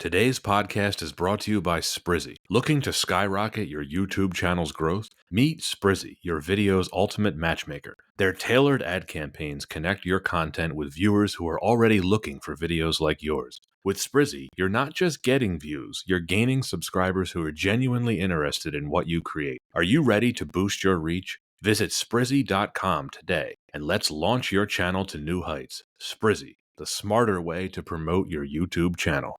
Today's podcast is brought to you by Sprizzy. Looking to skyrocket your YouTube channel's growth? Meet Sprizzy, your video's ultimate matchmaker. Their tailored ad campaigns connect your content with viewers who are already looking for videos like yours. With Sprizzy, you're not just getting views, you're gaining subscribers who are genuinely interested in what you create. Are you ready to boost your reach? Visit Sprizzy.com today and let's launch your channel to new heights. Sprizzy, the smarter way to promote your YouTube channel.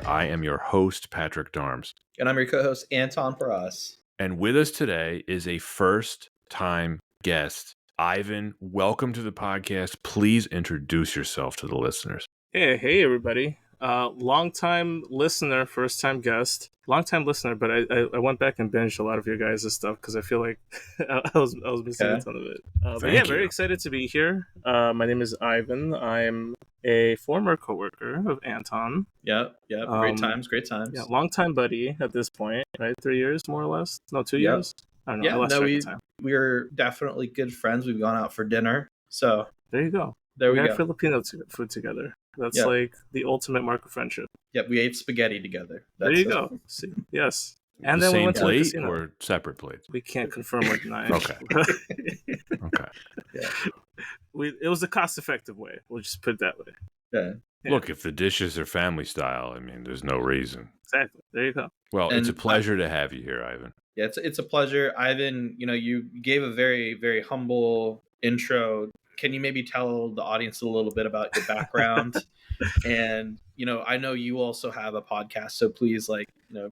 I am your host, Patrick Darms. And I'm your co-host, Anton Paras. And with us today is a first-time guest, Ivan. Welcome to the podcast. Please introduce yourself to the listeners. Hey, everybody. Long-time listener, first-time guest. Long-time listener, but I went back and binged a lot of your guys' stuff because I feel like I was missing a ton of it. But yeah, very excited to be here. My name is Ivan. I'm a former coworker of Anton. Yep. Great times. Yeah, long-time buddy at this point, right? 3 years, more or less. No, 2 years. I don't know. Yeah, I lost track of time. We're definitely good friends. We've gone out for dinner. So there you go. There we had go. Filipino food together. That's like the ultimate mark of friendship. Yep, we ate spaghetti together. There you go. See, yes. And the then same we went plate to the or separate plates? We can't confirm or deny. Okay. Yeah. It was a cost-effective way. We'll just put it that way. Yeah. Look, if the dishes are family style, I mean, there's no reason. Exactly. There you go. Well, it's a pleasure to have you here, Ivan. Yeah, it's a pleasure. Ivan, you gave a very, very humble intro. Can you maybe tell the audience a little bit about your background? And, I know you also have a podcast, so please,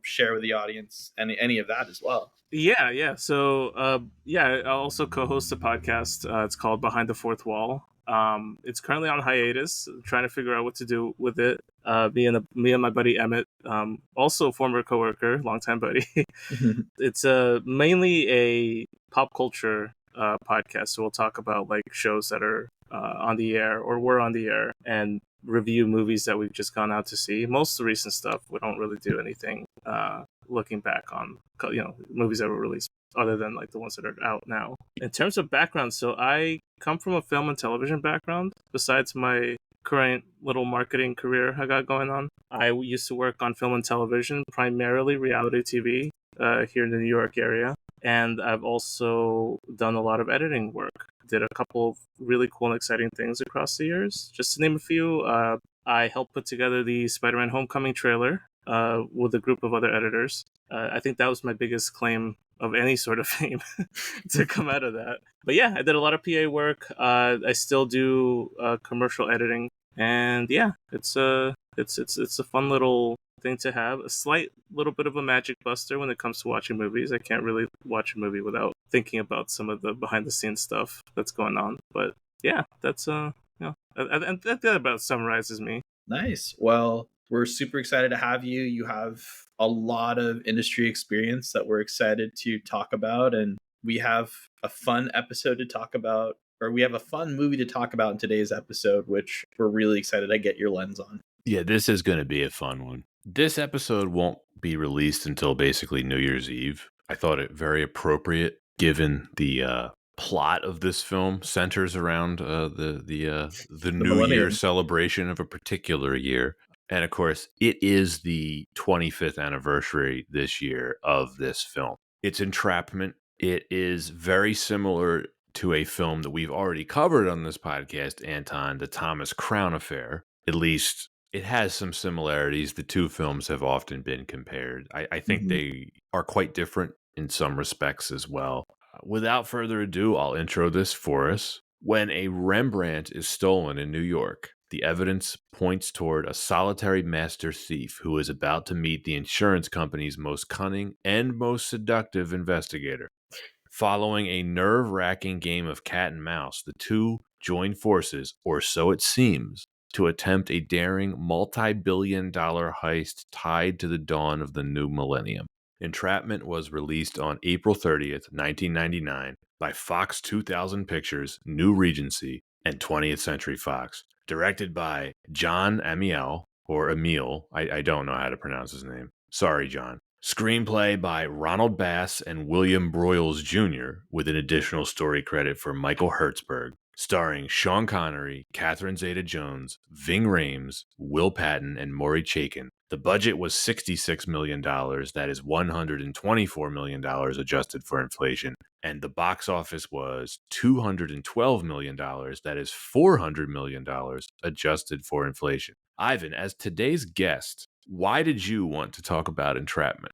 share with the audience any of that as well. Yeah. So, I also co-host a podcast. It's called Behind the Fourth Wall. It's currently on hiatus. I'm trying to figure out what to do with it. Me and my buddy Emmett, also former coworker, longtime buddy. It's mainly a pop culture podcast. So we'll talk about shows that are on the air or were on the air and review movies that we've just gone out to see. Most of the recent stuff, we don't really do anything looking back on movies that were released other than the ones that are out now. In terms of background, so I come from a film and television background. Besides my current little marketing career I got going on, I used to work on film and television, primarily reality TV here in the New York area. And I've also done a lot of editing work. Did a couple of really cool and exciting things across the years. Just to name a few, I helped put together the Spider-Man Homecoming trailer with a group of other editors. I think that was my biggest claim of any sort of fame to come out of that. But yeah, I did a lot of PA work. I still do commercial editing, and yeah, it's a fun little thing to have. A slight little bit of a magic buster when it comes to watching movies. I can't really watch a movie without thinking about some of the behind the scenes stuff that's going on. But yeah, that's and that about summarizes me. Nice. Well, we're super excited to have you. You have a lot of industry experience that we're excited to talk about, and we have a fun episode to talk about, or we have a fun movie to talk about in today's episode, which we're really excited to get your lens on. Yeah, this is going to be a fun one. This episode won't be released until basically New Year's Eve. I thought it very appropriate given the plot of this film centers around the New Year celebration of a particular year. And of course, it is the 25th anniversary this year of this film. It's Entrapment. It is very similar to a film that we've already covered on this podcast, Anton, the Thomas Crown Affair. At least it has some similarities. The two films have often been compared. I think they are quite different in some respects as well. Without further ado, I'll intro this for us. When a Rembrandt is stolen in New York, the evidence points toward a solitary master thief who is about to meet the insurance company's most cunning and most seductive investigator. Following a nerve-wracking game of cat and mouse, the two join forces, or so it seems, to attempt a daring multi-billion-dollar heist tied to the dawn of the new millennium. Entrapment was released on April 30th, 1999 by Fox 2000 Pictures, New Regency, and 20th Century Fox. Directed by John Amiel, or Emil, I don't know how to pronounce his name. Sorry, John. Screenplay by Ronald Bass and William Broyles Jr., with an additional story credit for Michael Hertzberg. Starring Sean Connery, Catherine Zeta-Jones, Ving Rhames, Will Patton, and Maury Chaykin. The budget was $66 million. That is $124 million adjusted for inflation. And the box office was $212 million. That is $400 million adjusted for inflation. Ivan, as today's guest, why did you want to talk about Entrapment?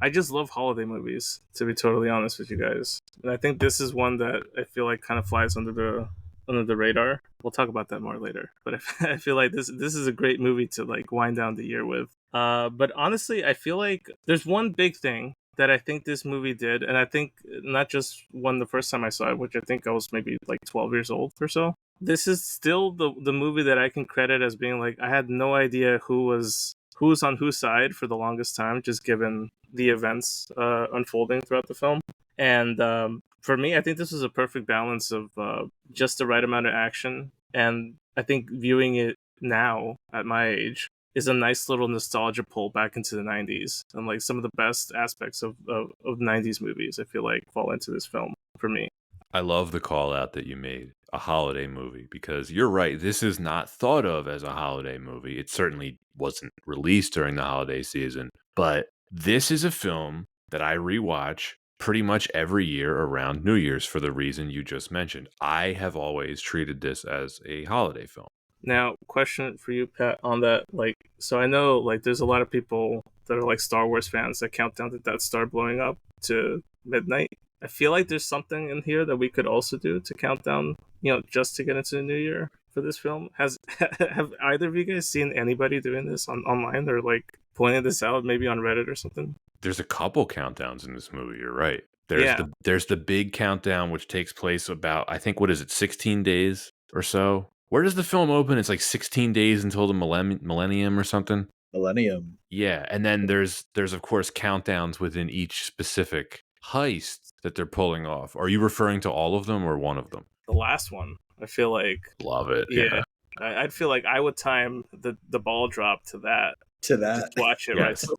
I just love holiday movies, to be totally honest with you guys. And I think this is one that I feel like kind of flies under the radar. We'll talk about that more later. But I feel like this is a great movie to like wind down the year with. But honestly, I feel like there's one big thing that I think this movie did, and I think not just one the first time I saw it, which I think I was maybe like 12 years old or so. This is still the movie that I can credit as being like I had no idea who was on whose side for the longest time, just given the events unfolding throughout the film. And for me, I think this was a perfect balance of just the right amount of action. And I think viewing it now at my age is a nice little nostalgia pull back into the 90s. And like some of the best aspects of 90s movies, I feel like fall into this film for me. I love the call out that you made, a holiday movie, because you're right. This is not thought of as a holiday movie. It certainly wasn't released during the holiday season, but this is a film that I rewatch pretty much every year around New Year's for the reason you just mentioned. I have always treated this as a holiday film. Now, question for you, Pat, on that. Like, so I know, like, there's a lot of people that are like Star Wars fans that count down to Death Star blowing up to midnight. I feel like there's something in here that we could also do to count down, just to get into the new year for this film. Have either of you guys seen anybody doing this online or like pointing this out, maybe on Reddit or something? There's a couple countdowns in this movie. You're right. Yeah. There's the big countdown, which takes place about, I think, what is it, 16 days or so? Where does the film open? It's like 16 days until the millennium or something. Millennium. Yeah, and then there's of course countdowns within each specific heist that they're pulling off. Are you referring to all of them or one of them? The last one, I feel like. Love it. Yeah. I'd feel like I would time the ball drop to that. Just watch it, yes. Right? So,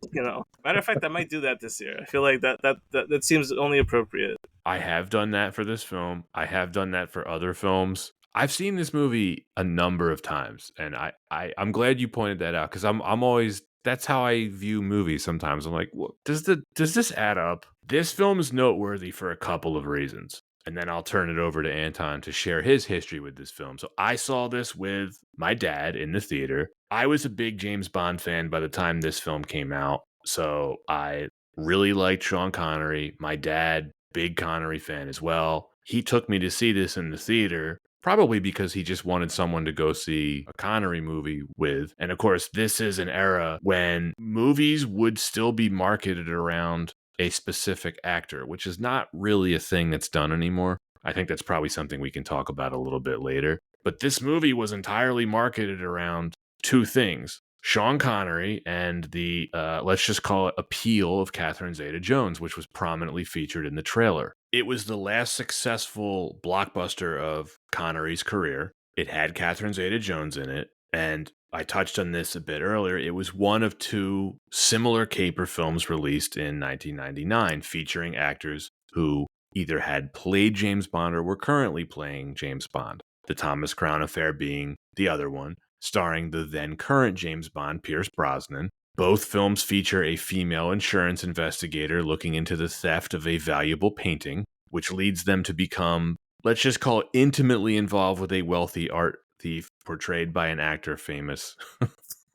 matter of fact, I might do that this year. I feel like that seems only appropriate. I have done that for this film. I have done that for other films. I've seen this movie a number of times, and I'm glad you pointed that out, because I'm always, that's how I view movies sometimes. I'm like, well, does this add up? This film is noteworthy for a couple of reasons. And then I'll turn it over to Anton to share his history with this film. So I saw this with my dad in the theater. I was a big James Bond fan by the time this film came out. So I really liked Sean Connery. My dad, big Connery fan as well. He took me to see this in the theater, probably because he just wanted someone to go see a Connery movie with. And of course, this is an era when movies would still be marketed around a specific actor, which is not really a thing that's done anymore. I think that's probably something we can talk about a little bit later. But this movie was entirely marketed around two things: Sean Connery and the, let's just call it, appeal of Catherine Zeta-Jones, which was prominently featured in the trailer. It was the last successful blockbuster of Connery's career. It had Catherine Zeta-Jones in it, and I touched on this a bit earlier. It was one of two similar caper films released in 1999 featuring actors who either had played James Bond or were currently playing James Bond. The Thomas Crown Affair being the other one, starring the then current James Bond, Pierce Brosnan. Both films feature a female insurance investigator looking into the theft of a valuable painting, which leads them to become, let's just call it, intimately involved with a wealthy art thief portrayed by an actor famous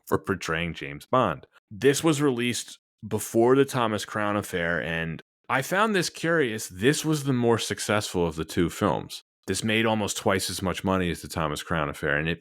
for portraying James Bond. This was released before the Thomas Crown Affair, and I found this curious. This was the more successful of the two films. This made almost twice as much money as the Thomas Crown Affair. And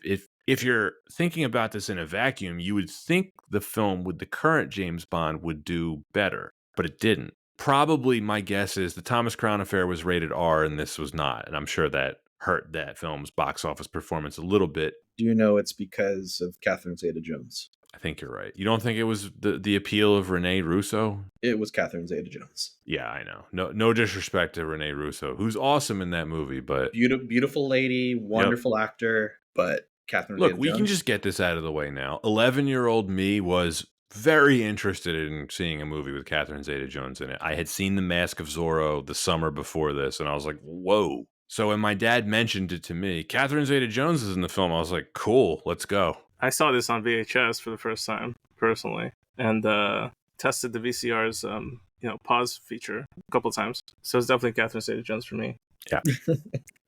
if you're thinking about this in a vacuum, you would think the film with the current James Bond would do better, but it didn't. Probably my guess is the Thomas Crown Affair was rated R and this was not. And I'm sure that hurt that film's box office performance a little bit. Do you know it's because of Catherine Zeta-Jones? I think you're right. You don't think it was the appeal of Rene Russo? It was Catherine Zeta-Jones. Yeah, I know. No disrespect to Rene Russo, who's awesome in that movie, but Beautiful lady, wonderful actor, but Catherine look, we Zeta-Jones. can just get this out of the way now. 11-year-old me was very interested in seeing a movie with Catherine Zeta-Jones in it. I had seen The Mask of Zorro the summer before this, and I was like, whoa. So when my dad mentioned it to me, Catherine Zeta-Jones is in the film, I was like, cool, let's go. I saw this on VHS for the first time, personally, and tested the VCR's pause feature a couple times. So it's definitely Catherine Zeta-Jones for me. Yeah.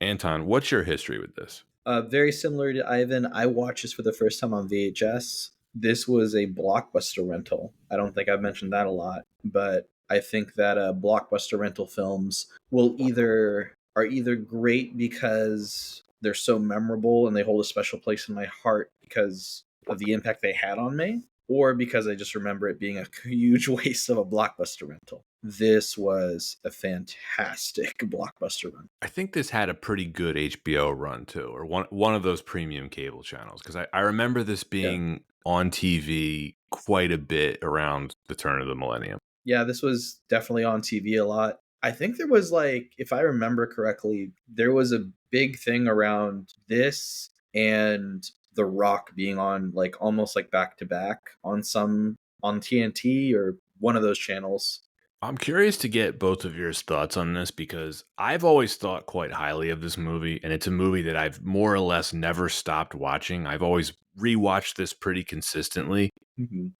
Anton, what's your history with this? Very similar to Ivan, I watched this for the first time on VHS. This was a Blockbuster rental. I don't think I've mentioned that a lot, but I think that Blockbuster rental films are either great because they're so memorable and they hold a special place in my heart because of the impact they had on me, or because I just remember it being a huge waste of a Blockbuster rental. This was a fantastic Blockbuster run. I think this had a pretty good HBO run too, or one of those premium cable channels, because I remember this being on TV quite a bit around the turn of the millennium. Yeah, this was definitely on TV a lot. I think there was if I remember correctly, there was a big thing around this and The Rock being on almost back to back on TNT or one of those channels. I'm curious to get both of your thoughts on this because I've always thought quite highly of this movie, and it's a movie that I've more or less never stopped watching. I've always rewatched this pretty consistently,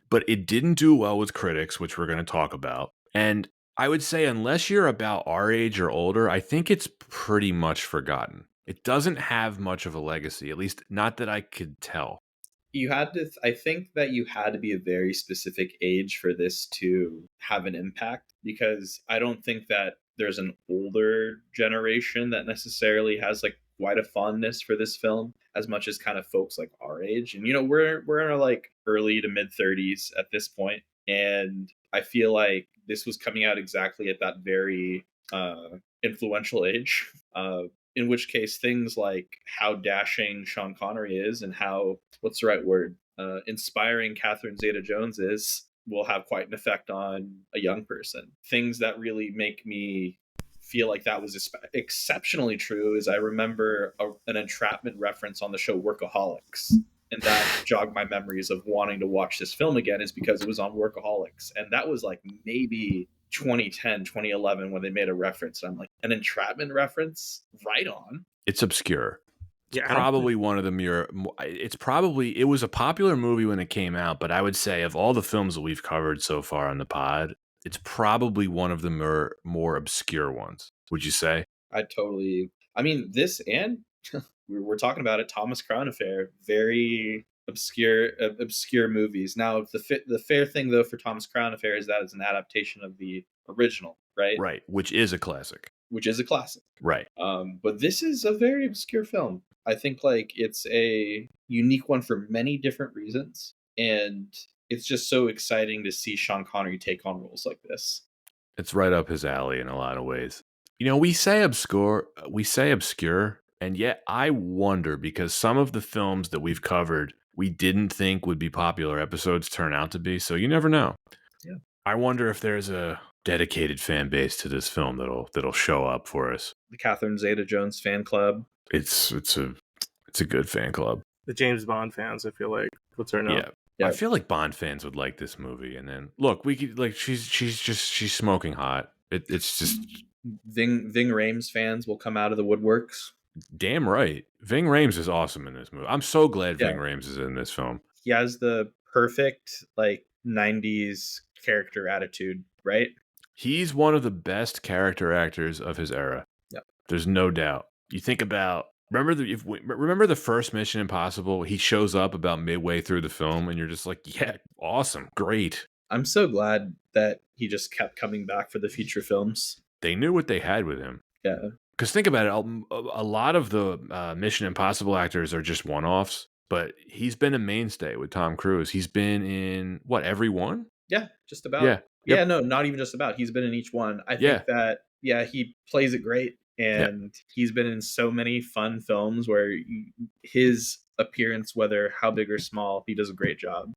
but it didn't do well with critics, which we're going to talk about. And I would say unless you're about our age or older, I think it's pretty much forgotten. It doesn't have much of a legacy, at least not that I could tell. I think that you had to be a very specific age for this to have an impact, because I don't think that there's an older generation that necessarily has quite a fondness for this film as much as kind of folks our age. And we're in our early to mid 30s at this point, and I feel like this was coming out exactly at that very influential age. In which case, things like how dashing Sean Connery is and how, what's the right word, inspiring Catherine Zeta-Jones is, will have quite an effect on a young person. Things that really make me feel like that was exceptionally true is I remember an Entrapment reference on the show Workaholics. And that jogged my memories of wanting to watch this film again, is because it was on Workaholics. And that was maybe 2010, 2011 when they made a reference. And I'm like, an Entrapment reference? Right on. It's obscure. It's Yeah, probably one of the it was a popular movie when it came out, but I would say of all the films that we've covered so far on the pod, it's probably one of the more obscure ones. Would you say? This and we're talking about it, Thomas Crown Affair, very obscure movies. Now, the fair thing though for Thomas Crown Affair is that it's an adaptation of the original, right? Right, which is a classic. Right. But this is a very obscure film. I think it's a unique one for many different reasons, and it's just so exciting to see Sean Connery take on roles like this. It's right up his alley in a lot of ways. We say obscure, and yet I wonder, because some of the films that we've covered we didn't think would be popular episodes turn out to be, so you never know. Yeah. I wonder if there's a dedicated fan base to this film that'll show up for us. The Catherine Zeta-Jones fan club. It's a good fan club. The James Bond fans, I feel like, will turn up. Yeah. I feel like Bond fans would like this movie, and then look, we could she's smoking hot. It's just Ving Rhames fans will come out of the woodworks. Damn right. Ving Rhames is awesome in this movie. I'm so glad Ving Rhames is in this film. He has the perfect 90s character attitude, right? He's one of the best character actors of his era. Yep. There's no doubt. You think about remember the first Mission Impossible? He shows up about midway through the film, and you're just like, yeah, awesome, great. I'm so glad that he just kept coming back for the future films. They knew what they had with him. Yeah. Because think about it, a lot of the Mission Impossible actors are just one-offs, but he's been a mainstay with Tom Cruise. He's been in, every one? Yeah, just about. Yeah. Yeah, no, not even just about. He's been in each one. I think that, he plays it great. Yeah. and he's been in so many fun films where his appearance, whether how big or small, he does a great job.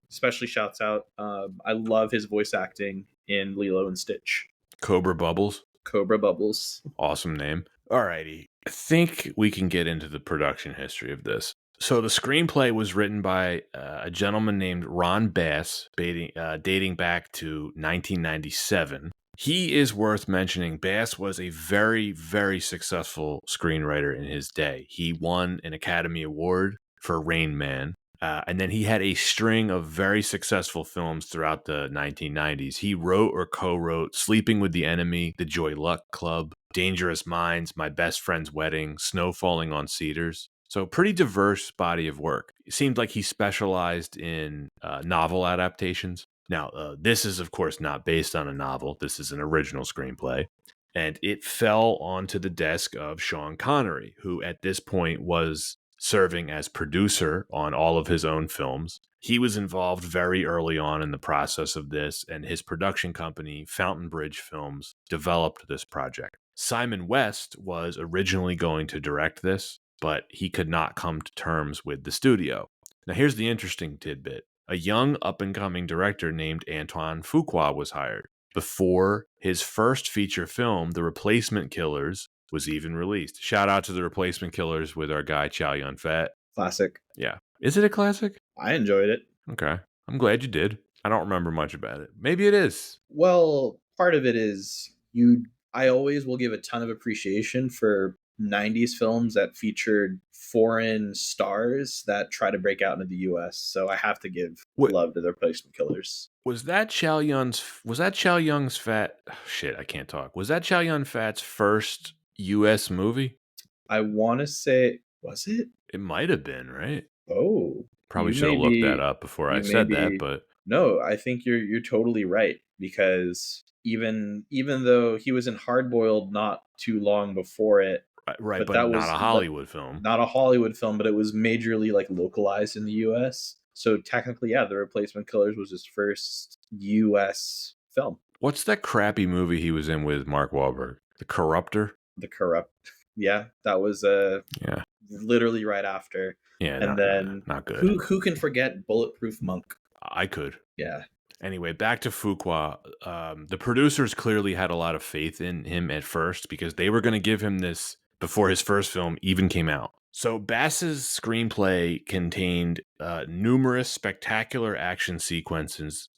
Especially shouts out. I love his voice acting in Lilo and Stitch. Cobra Bubbles. Cobra Bubbles. Awesome name. Alrighty. I think we can get into the production history of this. So the screenplay was written by a gentleman named Ron Bass, dating back to 1997. He is worth mentioning. Bass was a very, very successful screenwriter in his day. He won an Academy Award for Rain Man. And then he had a string of very successful films throughout the 1990s. He wrote or co-wrote Sleeping with the Enemy, The Joy Luck Club, Dangerous Minds, My Best Friend's Wedding, Snow Falling on Cedars. So pretty diverse body of work. It seemed like he specialized in novel adaptations. Now, this is, of course, not based on a novel. This is an original screenplay. And it fell onto the desk of Sean Connery, who at this point was serving as producer on all of his own films. He was involved very early on in the process of this, and his production company, Fountain Bridge Films, developed this project. Simon West was originally going to direct this, but he could not come to terms with the studio. Now, here's the interesting tidbit. A young up-and-coming director named Antoine Fuqua was hired. Before his first feature film, The Replacement Killers, was even released. Shout out to The Replacement Killers with our guy Chow Yun-Fat. Classic. Yeah. Is it a classic? I enjoyed it. Okay. I'm glad you did. I don't remember much about it. Maybe it is. Well, part of it is I always will give a ton of appreciation for 90s films that featured foreign stars that try to break out into the US. So I have to give love to The Replacement Killers. Was that Chow Yun's Fat? Oh, shit, I can't talk. Was that Chow Yun-Fat's first US movie? I want to say, was it? It might have been, right? Oh, probably should have looked that up before I said that, but no, I think you're totally right, because even though he was in Hard Boiled not too long before it, right, but that was not a Hollywood film. Not a Hollywood film, but it was majorly like localized in the US. So technically, yeah, The Replacement Killers was his first US film. What's that crappy movie he was in with Mark Wahlberg? The Corruptor? The Corrupt. Yeah, that was literally right after. Yeah, and then not good. Who can forget Bulletproof Monk? I could. Yeah. Anyway, back to Fuqua. The producers clearly had a lot of faith in him at first because they were going to give him this before his first film even came out. So Bass's screenplay contained numerous spectacular action sequences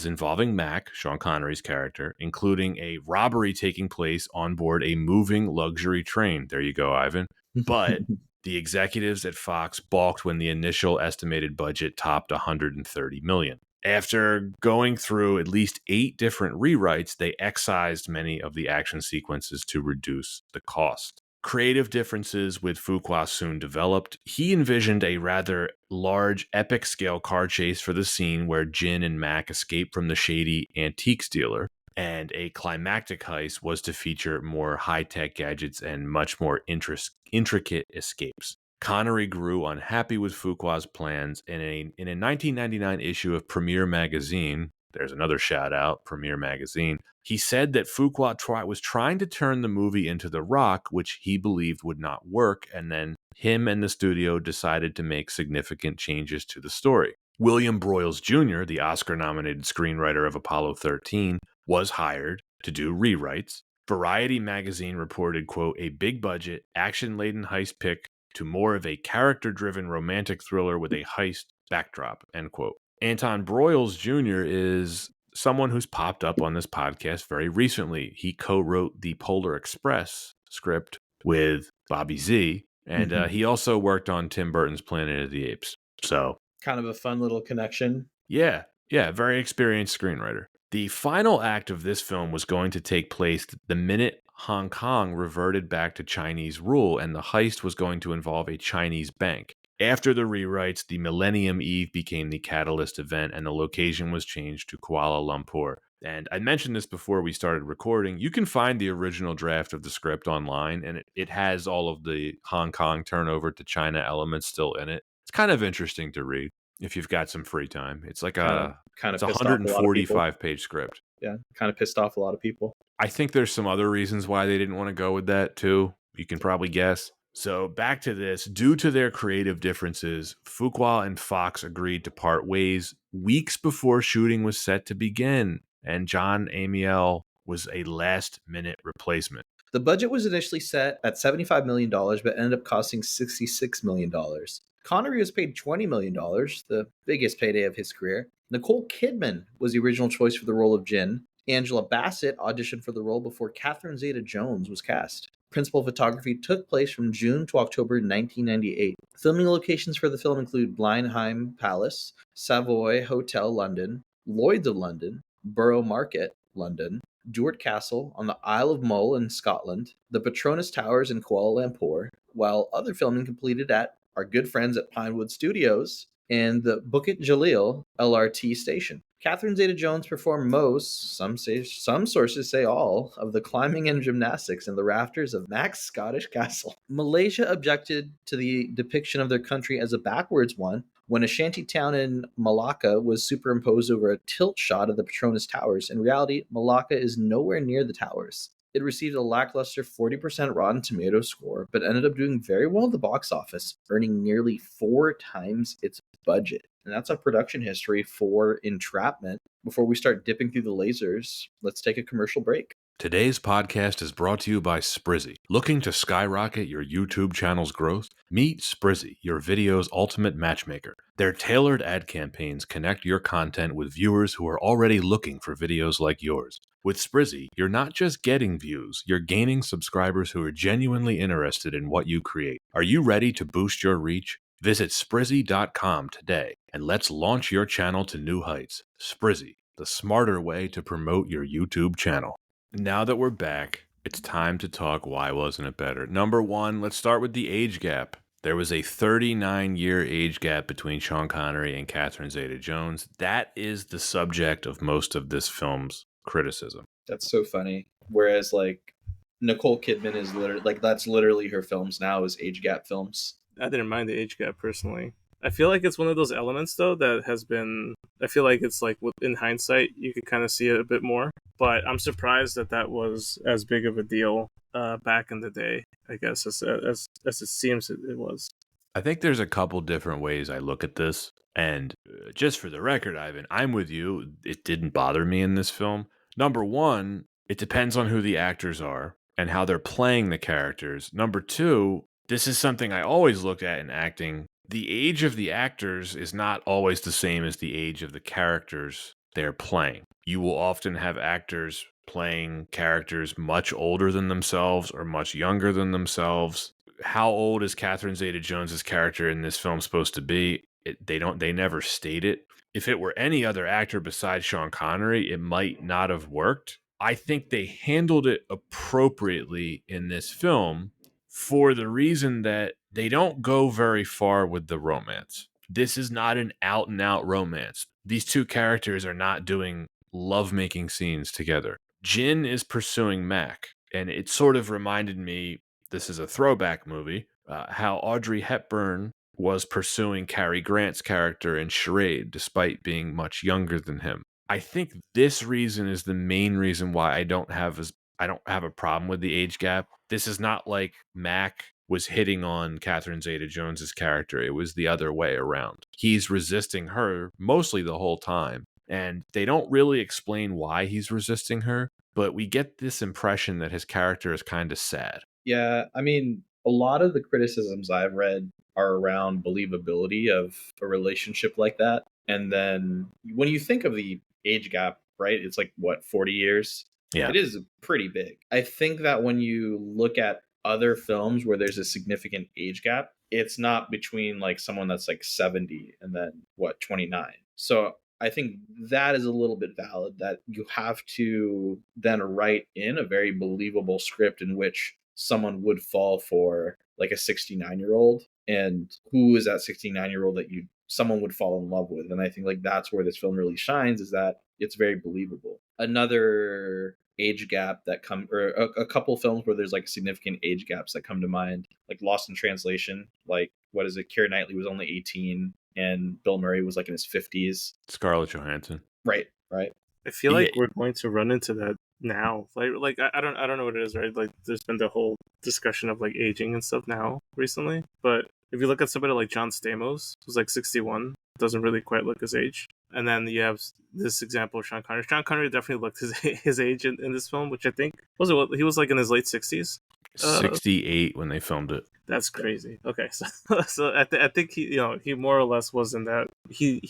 involving Mac, Sean Connery's character, including a robbery taking place on board a moving luxury train. There you go, Ivan. But the executives at Fox balked when the initial estimated budget topped $130 million. After going through at least 8 different rewrites, they excised many of the action sequences to reduce the cost. Creative differences with Fuqua soon developed. He envisioned a rather large, epic-scale car chase for the scene where Jin and Mac escape from the shady antiques dealer, and a climactic heist was to feature more high-tech gadgets and much more intricate escapes. Connery grew unhappy with Fuqua's plans, and in a 1999 issue of Premiere Magazine, there's another shout out, Premiere Magazine, he said that Fuqua was trying to turn the movie into The Rock, which he believed would not work, and then him and the studio decided to make significant changes to the story. William Broyles Jr., the Oscar-nominated screenwriter of Apollo 13, was hired to do rewrites. Variety magazine reported, quote, a big-budget, action-laden heist pick to more of a character-driven romantic thriller with a heist backdrop, end quote. Anton Broyles Jr. is someone who's popped up on this podcast very recently. He co-wrote the Polar Express script with Bobby Z, and he also worked on Tim Burton's Planet of the Apes. So, kind of a fun little connection. Yeah, very experienced screenwriter. The final act of this film was going to take place the minute Hong Kong reverted back to Chinese rule, and the heist was going to involve a Chinese bank. After the rewrites, the Millennium Eve became the catalyst event, and the location was changed to Kuala Lumpur. And I mentioned this before we started recording. You can find the original draft of the script online, and it has all of the Hong Kong turnover to China elements still in it. It's kind of interesting to read if you've got some free time. It's like kind of it's a 145-page script. Yeah, kind of pissed off a lot of people. I think there's some other reasons why they didn't want to go with that too. You can probably guess. So back to this. Due to their creative differences, Fuqua and Fox agreed to part ways weeks before shooting was set to begin, and John Amiel was a last-minute replacement. The budget was initially set at $75 million, but ended up costing $66 million. Connery was paid $20 million, the biggest payday of his career. Nicole Kidman was the original choice for the role of Jin. Angela Bassett auditioned for the role before Catherine Zeta-Jones was cast. Principal photography took place from June to October 1998. Filming locations for the film include Blenheim Palace, Savoy Hotel London, Lloyd's of London, Borough Market, London, Duart Castle on the Isle of Mull in Scotland, the Petronas Towers in Kuala Lumpur, while other filming completed at our good friends at Pinewood Studios and the Bukit Jalil LRT station. Catherine Zeta-Jones performed most, some sources say all, of the climbing and gymnastics in the rafters of Mac's Scottish Castle. Malaysia objected to the depiction of their country as a backwards one when a shanty town in Malacca was superimposed over a tilt shot of the Petronas Towers. In reality, Malacca is nowhere near the towers. It received a lackluster 40% Rotten Tomatoes score, but ended up doing very well at the box office, earning nearly 4 times its budget. And that's a production history for Entrapment. Before we start dipping through the lasers, let's take a commercial break. Today's podcast is brought to you by Sprizzy. Looking to skyrocket your YouTube channel's growth? Meet Sprizzy, your video's ultimate matchmaker. Their tailored ad campaigns connect your content with viewers who are already looking for videos like yours. With Sprizzy, you're not just getting views, you're gaining subscribers who are genuinely interested in what you create. Are you ready to boost your reach? Visit Sprizzy.com today and let's launch your channel to new heights. Sprizzy, the smarter way to promote your YouTube channel. Now that we're back, it's time to talk why wasn't it better. Number one, let's start with the age gap. There was a 39-year age gap between Sean Connery and Catherine Zeta-Jones. That is the subject of most of this film's criticism. That's so funny. Whereas, like, Nicole Kidman is literally, like, that's literally her films now, is age gap films. I didn't mind the age gap personally. I feel like it's one of those elements though that has been. I feel like it's like in hindsight you could kind of see it a bit more. But I'm surprised that was as big of a deal back in the day. I guess as it seems it was. I think there's a couple different ways I look at this. And just for the record, Ivan, I'm with you. It didn't bother me in this film. Number one, it depends on who the actors are and how they're playing the characters. Number two, this is something I always look at in acting. The age of the actors is not always the same as the age of the characters they're playing. You will often have actors playing characters much older than themselves or much younger than themselves. How old is Catherine Zeta-Jones's character in this film supposed to be? They never state it. If it were any other actor besides Sean Connery, it might not have worked. I think they handled it appropriately in this film for the reason that they don't go very far with the romance. This is not an out and out romance. These two characters are not doing lovemaking scenes together. Jin is pursuing Mac, and it sort of reminded me, this is a throwback movie, how Audrey Hepburn was pursuing Cary Grant's character in Charade despite being much younger than him. I think this reason is the main reason why I don't have a problem with the age gap. This is not like Mac was hitting on Catherine Zeta-Jones's character. It was the other way around. He's resisting her mostly the whole time, and they don't really explain why he's resisting her, but we get this impression that his character is kind of sad. Yeah, I mean, a lot of the criticisms I've read are around believability of a relationship like that. And then when you think of the age gap, right, it's like, what, 40 years? Yeah. It is pretty big. I think that when you look at other films where there's a significant age gap, it's not between like someone that's like 70 and then what, 29. So I think that is a little bit valid, that you have to then write in a very believable script in which someone would fall for like a 69-year-old, and who is that 69-year-old that someone would fall in love with. And I think like that's where this film really shines, is that it's very believable. Another age gap that a couple films where there's like significant age gaps that come to mind, like Lost in Translation, like, what is it, Keira Knightley was only 18 and Bill Murray was like in his 50s. Scarlett Johansson. Right. I feel like we're going to run into that now. I don't know what it is, right? Like there's been the whole discussion of like aging and stuff now recently. But if you look at somebody like John Stamos, who's like 61, doesn't really quite look his age. And then you have this example of Sean Connery. Sean Connery definitely looked his age in this film, which I think he was like in his late 60s. 68 when they filmed it. That's crazy. Okay, so I think he more or less was in that he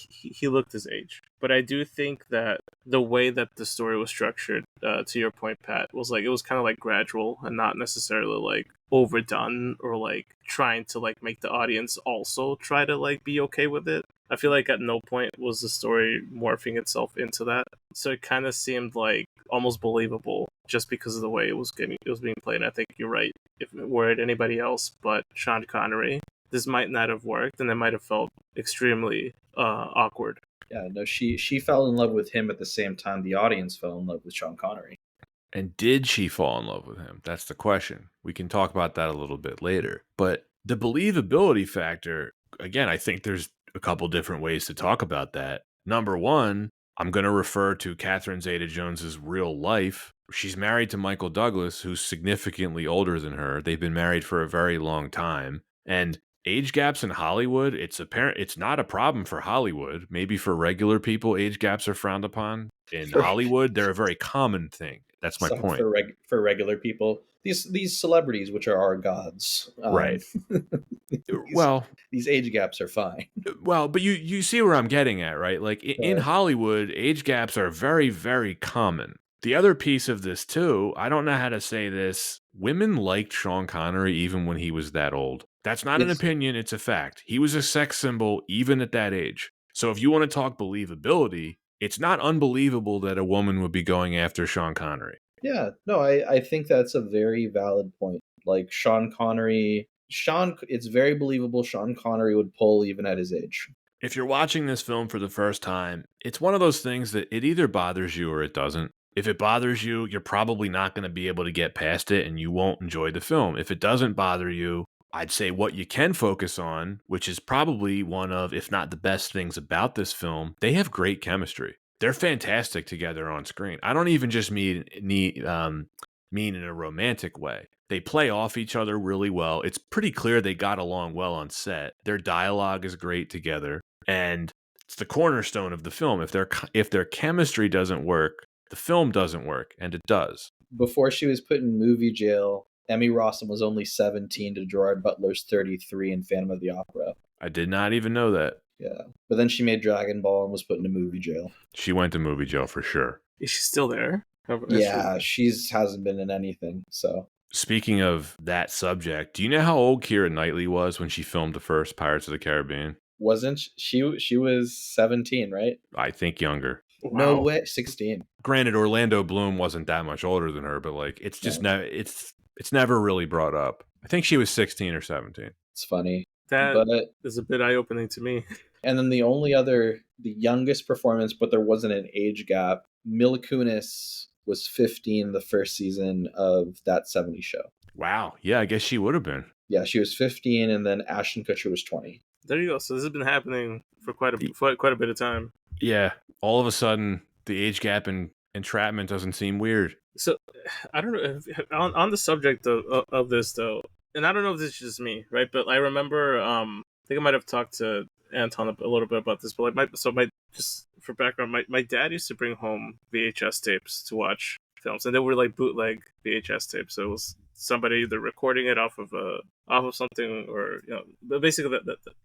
looked his age, but I do think that the way that the story was structured, to your point, Pat, was like it was kind of like gradual and not necessarily like overdone or like trying to like make the audience also try to like be okay with it. I feel like at no point was the story morphing itself into that, so it kind of seemed like almost believable just because of the way it was being played. And I think you're right. If it were anybody else but Sean Connery, this might not have worked, and it might have felt extremely awkward. Yeah, no, she fell in love with him at the same time the audience fell in love with Sean Connery. And did she fall in love with him? That's the question. We can talk about that a little bit later. But the believability factor, again, I think there's a couple different ways to talk about that. Number one, I'm going to refer to Catherine Zeta-Jones's real life. She's married to Michael Douglas, who's significantly older than her. They've been married for a very long time. And age gaps in Hollywood, it's not a problem for Hollywood. Maybe for regular people, age gaps are frowned upon. In Hollywood, they're a very common thing. That's my point. For regular people, these celebrities, which are our gods, right? These age gaps are fine. Well, but you see where I'm getting at, right? Like in Hollywood, age gaps are very, very common. The other piece of this too, I don't know how to say this. Women liked Sean Connery even when he was that old. That's not an opinion; it's a fact. He was a sex symbol even at that age. So if you want to talk believability, it's not unbelievable that a woman would be going after Sean Connery. Yeah, no, I think that's a very valid point. Like Sean Connery, it's very believable Sean Connery would pull even at his age. If you're watching this film for the first time, it's one of those things that it either bothers you or it doesn't. If it bothers you, you're probably not going to be able to get past it and you won't enjoy the film. If it doesn't bother you, I'd say what you can focus on, which is probably one of, if not the best things about this film, they have great chemistry. They're fantastic together on screen. I don't even just mean in a romantic way. They play off each other really well. It's pretty clear they got along well on set. Their dialogue is great together, and it's the cornerstone of the film. If their chemistry doesn't work, the film doesn't work, and it does. Before she was put in movie jail, Emmy Rossum was only 17 to Gerard Butler's 33 in Phantom of the Opera. I did not even know that. Yeah, but then she made Dragon Ball and was put into movie jail. She went to movie jail for sure. Is she still there? Yeah, she hasn't been in anything, so. Speaking of that subject, do you know how old Keira Knightley was when she filmed the first Pirates of the Caribbean? Wasn't she was 17, right? I think younger. Wow. No way, 16. Granted, Orlando Bloom wasn't that much older than her, but like it's just it's never really brought up. I think she was 16 or 17. It's funny. That is a bit eye-opening to me. And then the youngest performance, but there wasn't an age gap, Mila Kunis was 15 the first season of That 70s Show. Wow. Yeah, I guess she would have been. Yeah, she was 15, and then Ashton Kutcher was 20. There you go. So this has been happening for quite a bit of time. Yeah. All of a sudden, the age gap in Entrapment doesn't seem weird. So, I don't know. On the subject of this, though, and I don't know if this is just me, right? But I remember, I think I might have talked to Anton a little bit about this, but like just for background, my dad used to bring home VHS tapes to watch films, and they were like bootleg VHS tapes. So it was somebody either recording it off of something, or but basically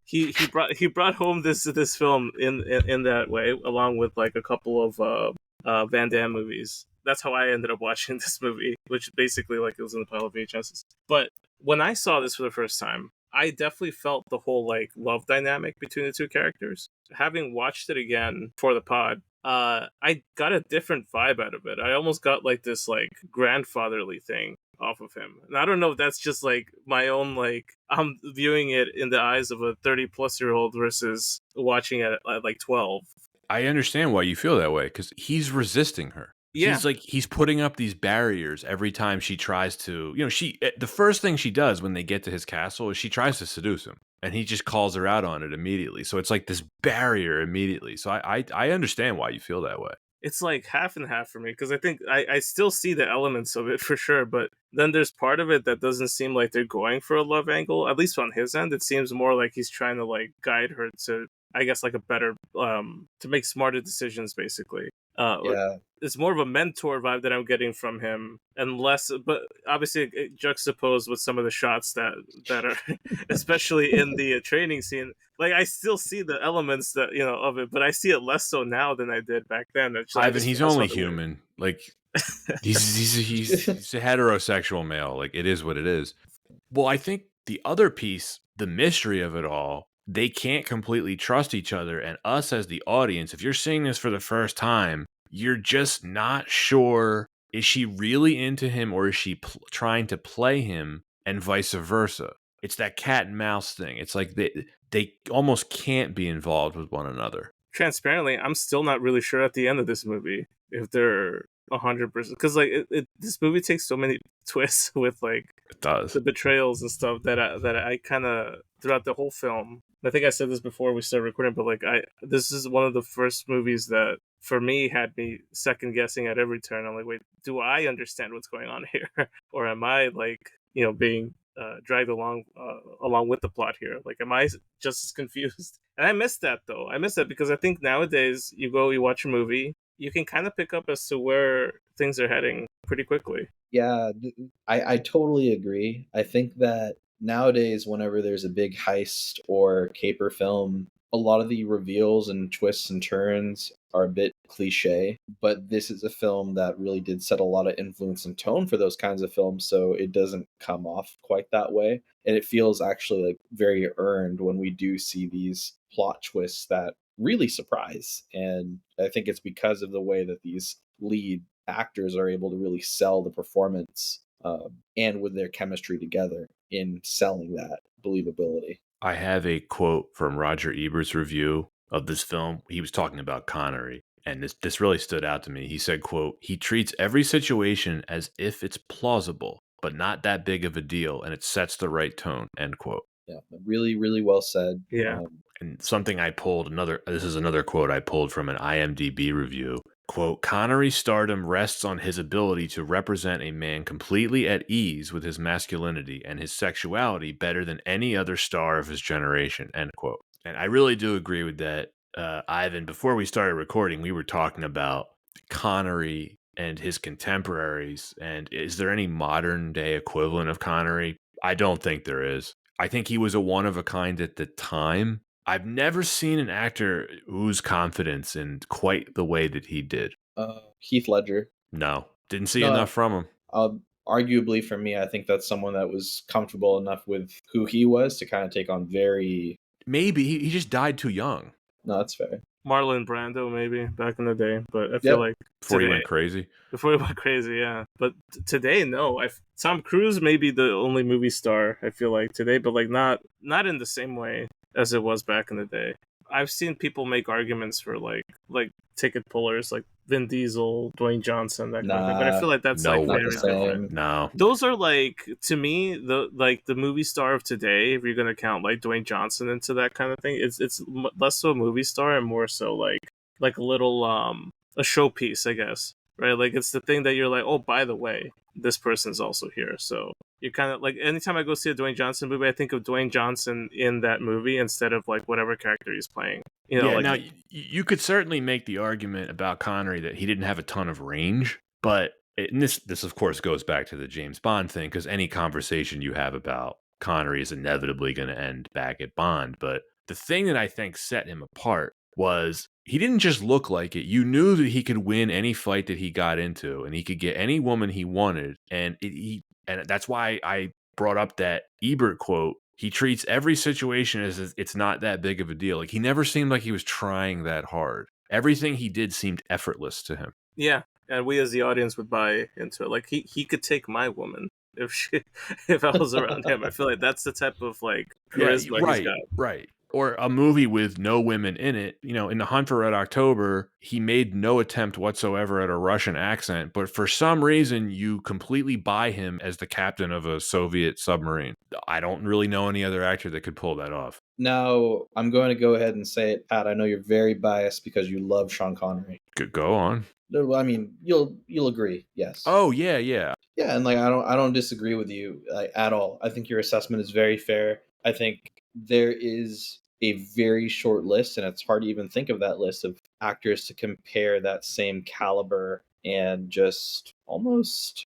he brought home this film in that way, along with like a couple of Van Damme movies. That's how I ended up watching this movie, which basically like it was in the pile of VHSs. But when I saw this for the first time, I definitely felt the whole like love dynamic between the two characters. Having watched it again for the pod, I got a different vibe out of it. I almost got like this like grandfatherly thing off of him. And I don't know if that's just like my own, like I'm viewing it in the eyes of a 30-plus-year-old versus watching it at like 12. I understand why you feel that way, because he's resisting her. Yeah. He's putting up these barriers every time she tries to, the first thing she does when they get to his castle is she tries to seduce him, and he just calls her out on it immediately. So it's like this barrier immediately. So I understand why you feel that way. it's like half and half for me, because I think I still see the elements of it for sure, but then there's part of it that doesn't seem like they're going for a love angle. At least on his end, it seems more like he's trying to like guide her to, I guess, like a better to make smarter decisions, basically. Yeah. It's more of a mentor vibe that I'm getting from him, and less. But obviously, it juxtaposed with some of the shots that are, especially in the training scene. Like I still see the elements that of it, but I see it less so now than I did back then. Ivan, he's I just only found it weird. human. Like he's a heterosexual male. Like it is what it is. Well, I think the other piece, the mystery of it all, they can't completely trust each other. And us as the audience, if you're seeing this for the first time, you're just not sure, is she really into him or is she trying to play him, and vice versa. It's that cat and mouse thing. It's like they almost can't be involved with one another. Transparently, I'm still not really sure at the end of this movie if they're 100%, because like this movie takes so many twists with like It does. the betrayals and stuff that I kind of throughout the whole film. I think I said this before we started recording, but like this is one of the first movies that for me had me second guessing at every turn. I'm like, wait, do I understand what's going on here, or am I like being dragged along with the plot here? Like, am I just as confused? And I missed that though. I missed that because I think nowadays you watch a movie, you can kind of pick up as to where things are heading pretty quickly. Yeah, I totally agree. I think that nowadays, whenever there's a big heist or caper film, a lot of the reveals and twists and turns are a bit cliche, but this is a film that really did set a lot of influence and tone for those kinds of films, so it doesn't come off quite that way. And it feels actually like very earned when we do see these plot twists that really surprise. And I think it's because of the way that these lead actors are able to really sell the performance, and with their chemistry together in selling that believability. I have a quote from Roger Ebert's review of this film. He was talking about Connery, and this really stood out to me. He said, quote, "He treats every situation as if it's plausible, but not that big of a deal, and it sets the right tone," end quote. Yeah, really, really well said. Yeah. And something I pulled, this is another quote I pulled from an IMDb review. Quote, "Connery's stardom rests on his ability to represent a man completely at ease with his masculinity and his sexuality better than any other star of his generation," end quote. And I really do agree with that. Ivan, before we started recording, we were talking about Connery and his contemporaries. And is there any modern day equivalent of Connery? I don't think there is. I think he was a one of a kind at the time. I've never seen an actor ooze confidence in quite the way that he did. Heath Ledger. No, didn't see No, enough from him. Arguably for me, I think that's someone that was comfortable enough with who he was to kind of take on very... Maybe he just died too young. No, that's fair. Marlon Brando maybe back in the day, but I feel like Before today, he went crazy. Before he went crazy, yeah. But today, no. Tom Cruise may be the only movie star I feel like today, but like not in the same way as it was back in the day. I've seen people make arguments for like ticket pullers, like Vin Diesel, Dwayne Johnson, that kind of thing. But I feel like that's no, like very different. No, those are like, to me, the movie star of today. If you're gonna count like Dwayne Johnson into that kind of thing, it's less so a movie star and more so like a little a showpiece, I guess. Right, like it's the thing that you're like, oh, by the way, this person's also here. So you're kind of like, anytime I go see a Dwayne Johnson movie, I think of Dwayne Johnson in that movie instead of like whatever character he's playing. Now you could certainly make the argument about Connery that he didn't have a ton of range, but and this of course goes back to the James Bond thing, because any conversation you have about Connery is inevitably going to end back at Bond. But the thing that I think set him apart was he didn't just look like it. You knew that he could win any fight that he got into, and he could get any woman he wanted. And that's why I brought up that Ebert quote. He treats every situation as it's not that big of a deal. Like, he never seemed like he was trying that hard. Everything he did seemed effortless to him. Yeah, and we as the audience would buy into it. Like, he could take my woman if I was around him. I feel like that's the type of like charisma he's got. Right. Or a movie with no women in it. In The Hunt for Red October, he made no attempt whatsoever at a Russian accent, but for some reason, you completely buy him as the captain of a Soviet submarine. I don't really know any other actor that could pull that off. Now, I'm going to go ahead and say it, Pat. I know you're very biased because you love Sean Connery. Go on. No, I mean, you'll agree, yes. Oh, yeah, yeah. Yeah, and like I don't disagree with you like, at all. I think your assessment is very fair. I think there is a very short list, and it's hard to even think of that list of actors to compare that same caliber and just almost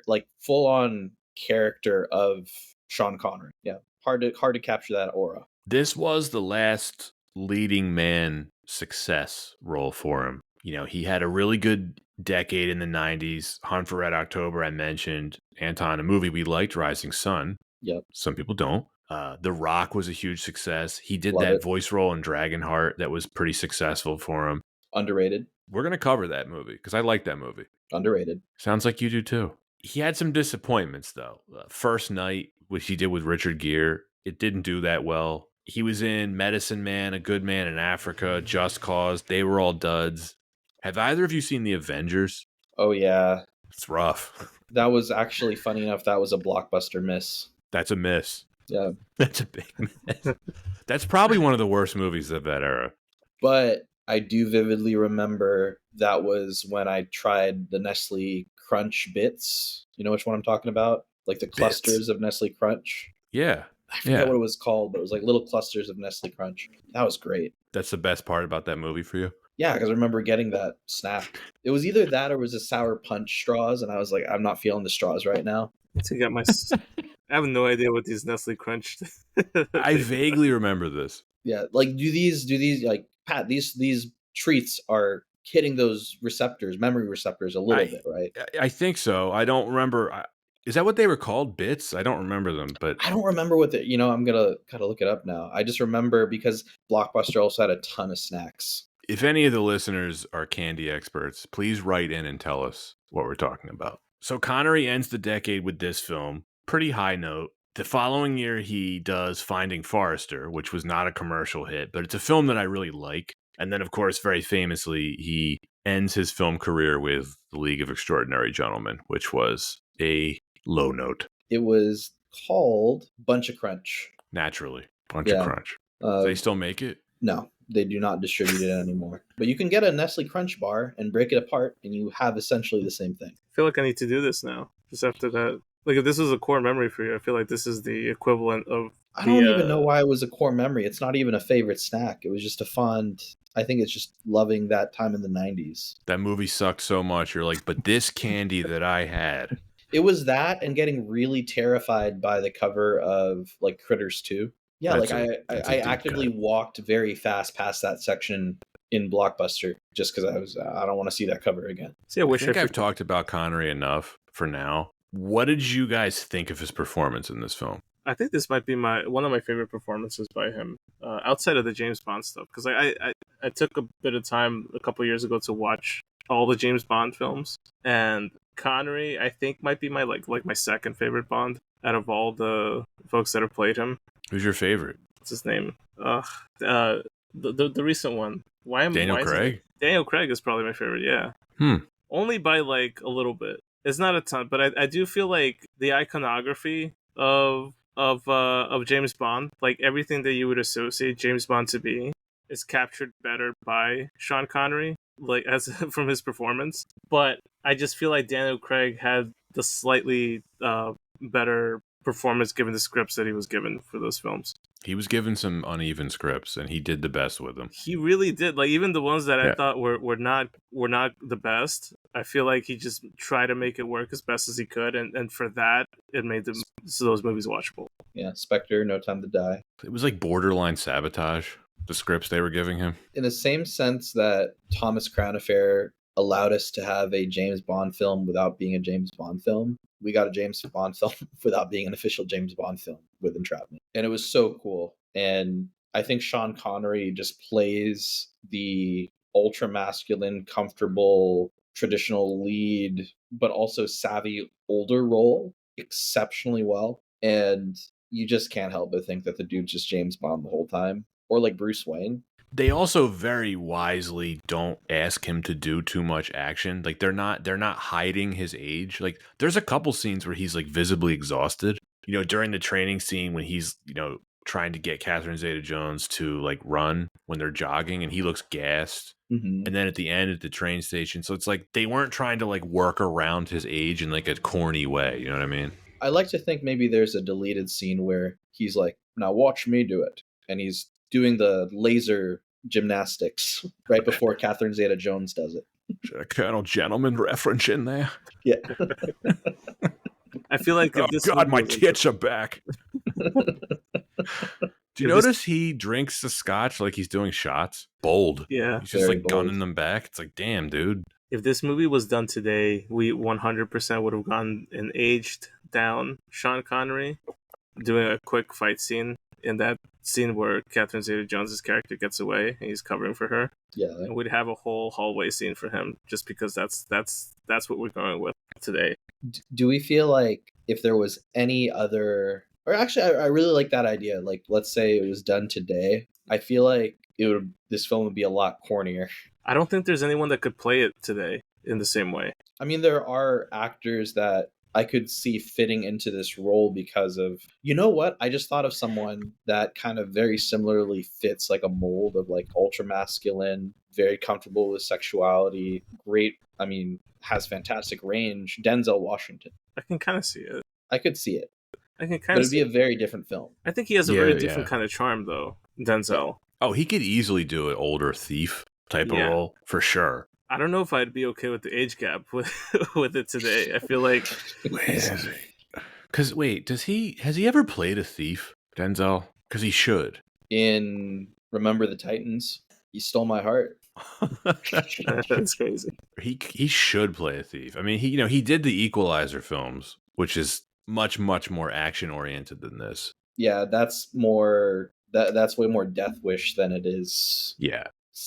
like full on character of Sean Connery. Yeah, hard to capture that aura. This was the last leading man success role for him. You know, he had a really good decade in the 90s. Hunt for Red October, I mentioned. Anton, a movie we liked, Rising Sun. Yep, Some people don't. The Rock was a huge success. He did love that it. voice role in Dragonheart that was pretty successful for him. Underrated, We're going to cover that movie because I like that movie. underrated. Sounds like you do too. He had some disappointments, though. First Night, which he did with Richard Gere, it didn't do that well. He was in Medicine Man, A Good Man in Africa, Just Cause. They were all duds. Have either of you seen The Avengers? Oh yeah, It's rough. that was actually funny enough. That was a blockbuster miss. That's a miss. Yeah, That's a big miss. That's probably one of the worst movies of that era. but I do vividly remember that was when I tried the Nestle Crunch bits. You know which one I'm talking about? Like the clusters of Nestle Crunch. Yeah. I forget what it was called, but it was like little clusters of Nestle Crunch. That was great. That's the best part about that movie for you? Yeah, because I remember getting that snack. It was either that or it was a Sour Punch straws, and I was like, I'm not feeling the straws right now. To get my, I have no idea what these Nestle Crunch. I vaguely remember this. Yeah, like do these like Pat? These treats are hitting those receptors, memory receptors, a little bit, right? I think so. I don't remember. Is that what they were called? Bits? I don't remember them, but I don't remember what the. I'm gotta look it up now. I just remember because Blockbuster also had a ton of snacks. if any of the listeners are candy experts, please write in and tell us what we're talking about. So Connery ends the decade with this film, pretty high note. The following year, he does Finding Forrester, which was not a commercial hit, but it's a film that I really like. And then, of course, very famously, he ends his film career with The League of Extraordinary Gentlemen, which was a low note. It was called Bunch of Crunch. Naturally. Bunch of Crunch. Do they still make it? No, they do not distribute it anymore. But you can get a Nestle Crunch bar and break it apart, and you have essentially the same thing. I feel like I need to do this now, just after that. Like, if this was a core memory for you, I feel like this is the equivalent of I don't even know why it was a core memory. It's not even a favorite snack. It was just a fond... I think it's just loving that time in the 90s. That movie sucked so much. You're like, but this candy that I had... It was that and getting really terrified by the cover of, like, Critters 2. Yeah, That's I actively walked very fast past that section in Blockbuster just because I don't want to see that cover again. See, I think I've talked about Connery enough for now. What did you guys think of his performance in this film? I think this might be one of my favorite performances by him, outside of the James Bond stuff. Because I took a bit of time a couple years ago to watch all the James Bond films, and Connery I think might be my like my second favorite Bond out of all the folks that have played him. Who's your favorite? What's his name? The recent one. Daniel Craig? Daniel Craig is probably my favorite. Yeah. Only by like a little bit. It's not a ton, but I do feel like the iconography of James Bond, like everything that you would associate James Bond to be, is captured better by Sean Connery, like as from his performance. But I just feel like Daniel Craig had the slightly better performance given the scripts that he was given for those films. He was given some uneven scripts, and he did the best with them. He really did. Like even the ones that I thought were not the best, I feel like he just tried to make it work as best as he could, and for that, it made those movies watchable. Yeah, Spectre, No Time to Die. It was like borderline sabotage, the scripts they were giving him. In the same sense that Thomas Crown Affair allowed us to have a James Bond film without being a James Bond film, we got a James Bond film without being an official James Bond film with Entrapment. And it was so cool. And I think Sean Connery just plays the ultra masculine, comfortable, traditional lead, but also savvy older role exceptionally well. And you just can't help but think that the dude's just James Bond the whole time. Or like Bruce Wayne. They also very wisely don't ask him to do too much action. Like they're not hiding his age. Like there's a couple scenes where he's like visibly exhausted. You know, during the training scene when he's, trying to get Catherine Zeta-Jones to like run when they're jogging, and he looks gassed. Mm-hmm. And then at the end at the train station, so it's like they weren't trying to like work around his age in like a corny way. You know what I mean? I like to think maybe there's a deleted scene where he's like, "Now watch me do it," and he's doing the laser gymnastics right before Catherine Zeta-Jones does it. Colonel Gentleman reference in there. Yeah. I feel like if Oh this God, movie my was tits are back. Do you If this- notice he drinks the scotch like he's doing shots? Bold. yeah, He's just Very like gunning bold. them back. It's like, damn, dude. if this movie was done today, we 100% would have gone and aged down Sean Connery, doing a quick fight scene in that scene where Catherine Zeta-Jones' character gets away and he's covering for her. Yeah. And we'd have a whole hallway scene for him, just because that's what we're going with today. Do we feel like if there was any other, or actually, I really like that idea. Like, let's say it was done today. I feel like this film would be a lot cornier. I don't think there's anyone that could play it today in the same way. I mean, there are actors that I could see fitting into this role because of, you know what? I just thought of someone that kind of very similarly fits like a mold of like ultra masculine, very comfortable with sexuality, great, I mean, has fantastic range. Denzel Washington. I can kind of see it. I could see it, I can but kind of it'd see be a it. very different film. I think he has a Yeah, very different yeah. kind of charm, though, Denzel. Oh, he could easily do an older thief type Yeah. of role for sure. I don't know if I'd be okay with the age gap with it today. I feel like Because wait, has he ever played a thief, Denzel? Because he should. In Remember the Titans, he stole my heart. that's crazy. he should play a thief. I mean, he did the Equalizer films, which is much more action oriented than this. Yeah, that's more that's way more Death Wish than it is Yeah,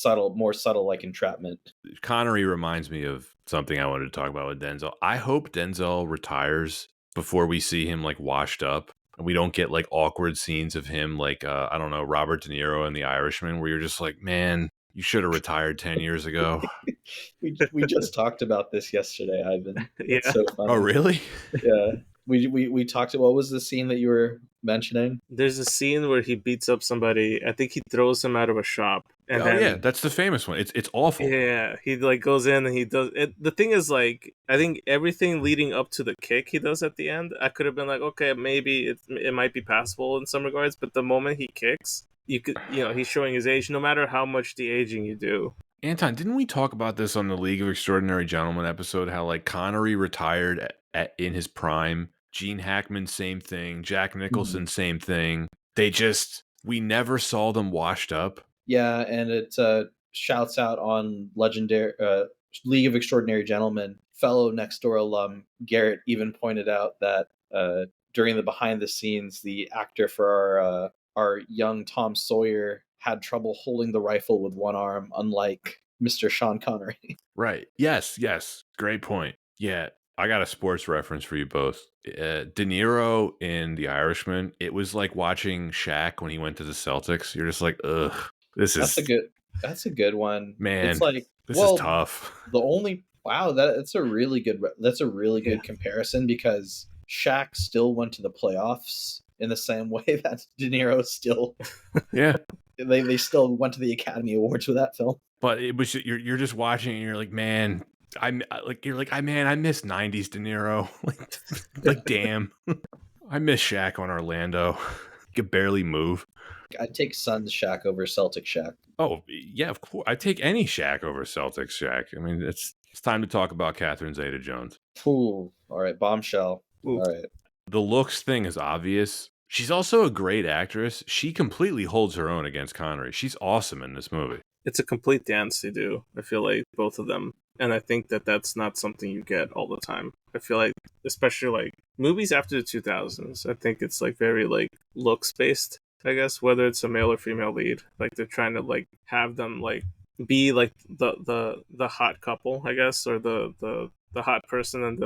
more subtle like Entrapment. Connery reminds me of something I wanted to talk about with Denzel. I hope Denzel retires before we see him like washed up, and we don't get like awkward scenes of him like I don't know, Robert De Niro in The Irishman, where you're just like, man, you should have retired 10 years ago. We just talked about this yesterday, Ivan. Yeah. It's so funny. Oh, really? Yeah. We talked. What was the scene that you were mentioning? There's a scene where he beats up somebody. I think he throws him out of a shop. And Oh then, yeah, that's the famous one. It's awful. yeah, he like goes in and he does it. The thing is, like, I think everything leading up to the kick he does at the end, I could have been like, okay, maybe it might be passable in some regards, but the moment he kicks, he's showing his age, no matter how much de-aging you do. Anton, didn't we talk about this on the League of Extraordinary Gentlemen episode? How like Connery retired in his prime, Gene Hackman same thing, Jack Nicholson same thing. We never saw them washed up. Yeah, and it shouts out on legendary League of Extraordinary Gentlemen. Fellow Next Door alum Garrett even pointed out that during the behind the scenes, the actor for our young Tom Sawyer had trouble holding the rifle with one arm, unlike Mr. Sean Connery. Right. Yes. Great point. Yeah. I got a sports reference for you both. De Niro in The Irishman, it was like watching Shaq when he went to the Celtics. You're just like, ugh, that's a good one. Man, it's like, this is tough. That's a really good comparison, because Shaq still went to the playoffs in the same way that De Niro still Yeah. they still went to the Academy Awards with that film. But it was you're just watching and you're like, man, I miss 90s De Niro. like damn. I miss Shaq on Orlando. He could barely move. I'd take Suns Shaq over Celtic Shaq. Oh, yeah, of course. I'd take any Shaq over Celtics Shaq. I mean, it's time to talk about Catherine Zeta-Jones. Ooh, all right, bombshell. Ooh. All right. The looks thing is obvious. She's also a great actress. She completely holds her own against Connery. She's awesome in this movie. It's a complete dance they do. I feel like both of them. And I think that that's not something you get all the time. I feel like, especially like movies after the 2000s, I think it's like very like looks based, I guess, whether it's a male or female lead. Like they're trying to like have them like be like the hot couple, I guess, or the hot person in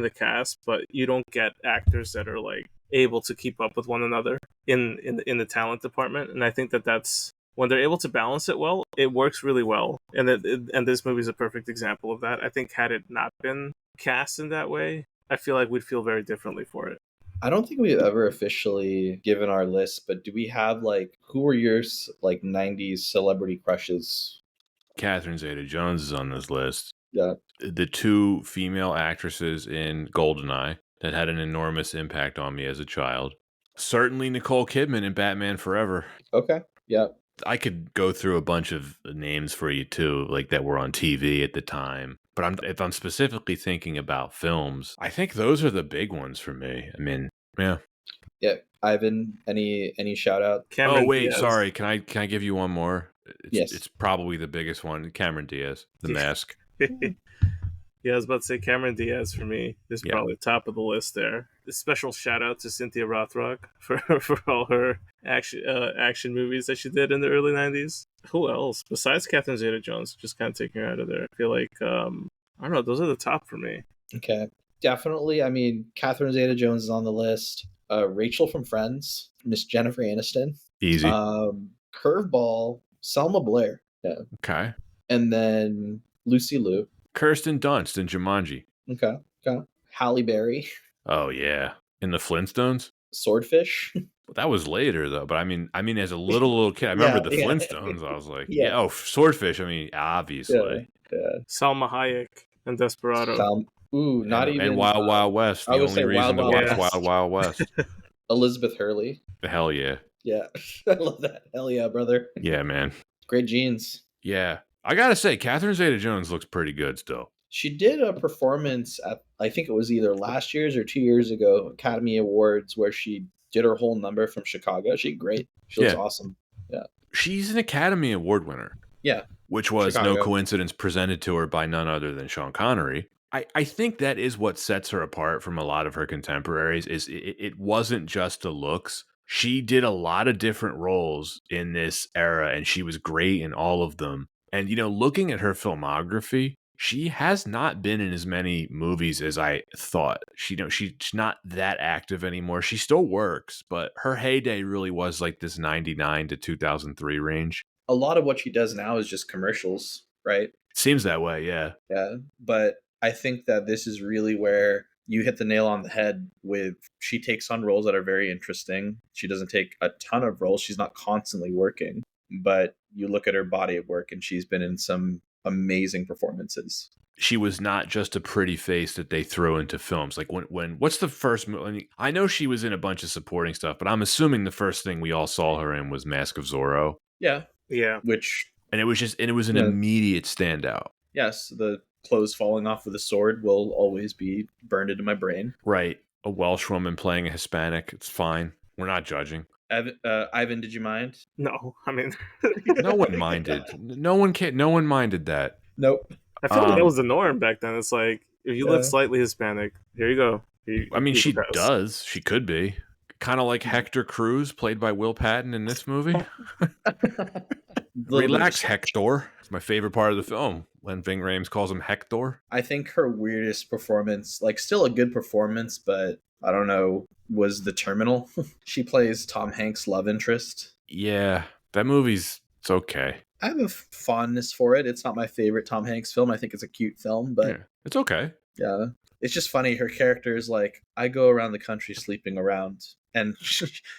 the cast, but you don't get actors that are like able to keep up with one another in the talent department. And I think that that's when they're able to balance it well, it works really well. And and this movie is a perfect example of that. I think had it not been cast in that way, I feel like we'd feel very differently for it. I don't think we've ever officially given our list, but do we have like who were your like 90s celebrity crushes? Catherine Zeta-Jones is on this list. Yeah. The two female actresses in Goldeneye that had an enormous impact on me as a child. Certainly Nicole Kidman in Batman Forever. Okay. Yeah. I could go through a bunch of names for you too, like that were on TV at the time. But if I'm specifically thinking about films, I think those are the big ones for me. I mean, yeah. Yeah. Ivan, any shout out? Cameron Oh wait, Diaz. sorry. Can I give you one more? Yes. It's probably the biggest one. Cameron Diaz, The Mask. Yeah, I was about to say Cameron Diaz for me is Yeah. probably top of the list there. A special shout out to Cynthia Rothrock for all her action movies that she did in the early 90s. Who else besides Catherine Zeta-Jones? Just kind of taking her out of there. I feel like I don't know. Those are the top for me. Okay. Definitely. I mean, Catherine Zeta-Jones is on the list. Rachel from Friends, Miss Jennifer Aniston. Easy. Curveball, Selma Blair. Yeah. Okay. And then Lucy Liu. Kirsten Dunst in Jumanji. Okay. Halle Berry. Oh yeah, in the Flintstones. Swordfish. That was later though, but I mean, as a little kid, I remember the Flintstones. I was like, yeah, Swordfish. I mean, obviously. Yeah. Salma Hayek and Desperado. Not even. And Wild Wild West. The only reason to watch Wild Wild West. Elizabeth Hurley. Hell yeah. Yeah, I love that. Hell yeah, brother. Yeah, man. Great genes. Yeah. I gotta say, Catherine Zeta-Jones looks pretty good still. She did a performance at, I think it was either last year's or 2 years ago, Academy Awards, where she did her whole number from Chicago. She great. She looks awesome. Yeah. She's an Academy Award winner. Yeah. Which was no coincidence presented to her by none other than Sean Connery. I think that is what sets her apart from a lot of her contemporaries is it wasn't just the looks. She did a lot of different roles in this era, and she was great in all of them. And, looking at her filmography, she has not been in as many movies as I thought. She's not that active anymore. She still works, but her heyday really was like this 99 to 2003 range. A lot of what she does now is just commercials, right? Seems that way, yeah. Yeah, but I think that this is really where you hit the nail on the head with she takes on roles that are very interesting. She doesn't take a ton of roles. She's not constantly working, but you look at her body of work and she's been in some amazing performances. She was not just a pretty face that they throw into films. Like when what's the first movie? I know she was in a bunch of supporting stuff, but I'm assuming the first thing we all saw her in was Mask of Zorro. Yeah. Yeah. And it was an immediate standout. Yes, the clothes falling off with a sword will always be burned into my brain. Right. A Welsh woman playing a Hispanic. It's fine. We're not judging. Ivan, did you mind? No, I mean, no one minded. No one minded that. Nope. I feel like that was the norm back then. It's like if you look slightly Hispanic, here you go. I mean, she does. She could be kind of like Hector Cruz, played by Will Patton in this movie. Relax, Hector. It's my favorite part of the film when Ving Rhames calls him Hector. I think her weirdest performance, like still a good performance, but I don't know, was The Terminal. She plays Tom Hanks' love interest. Yeah, that movie's it's okay. I have a fondness for it. It's not my favorite Tom Hanks film. I think it's a cute film, but it's okay. Yeah. It's just funny. Her character is like, I go around the country sleeping around, and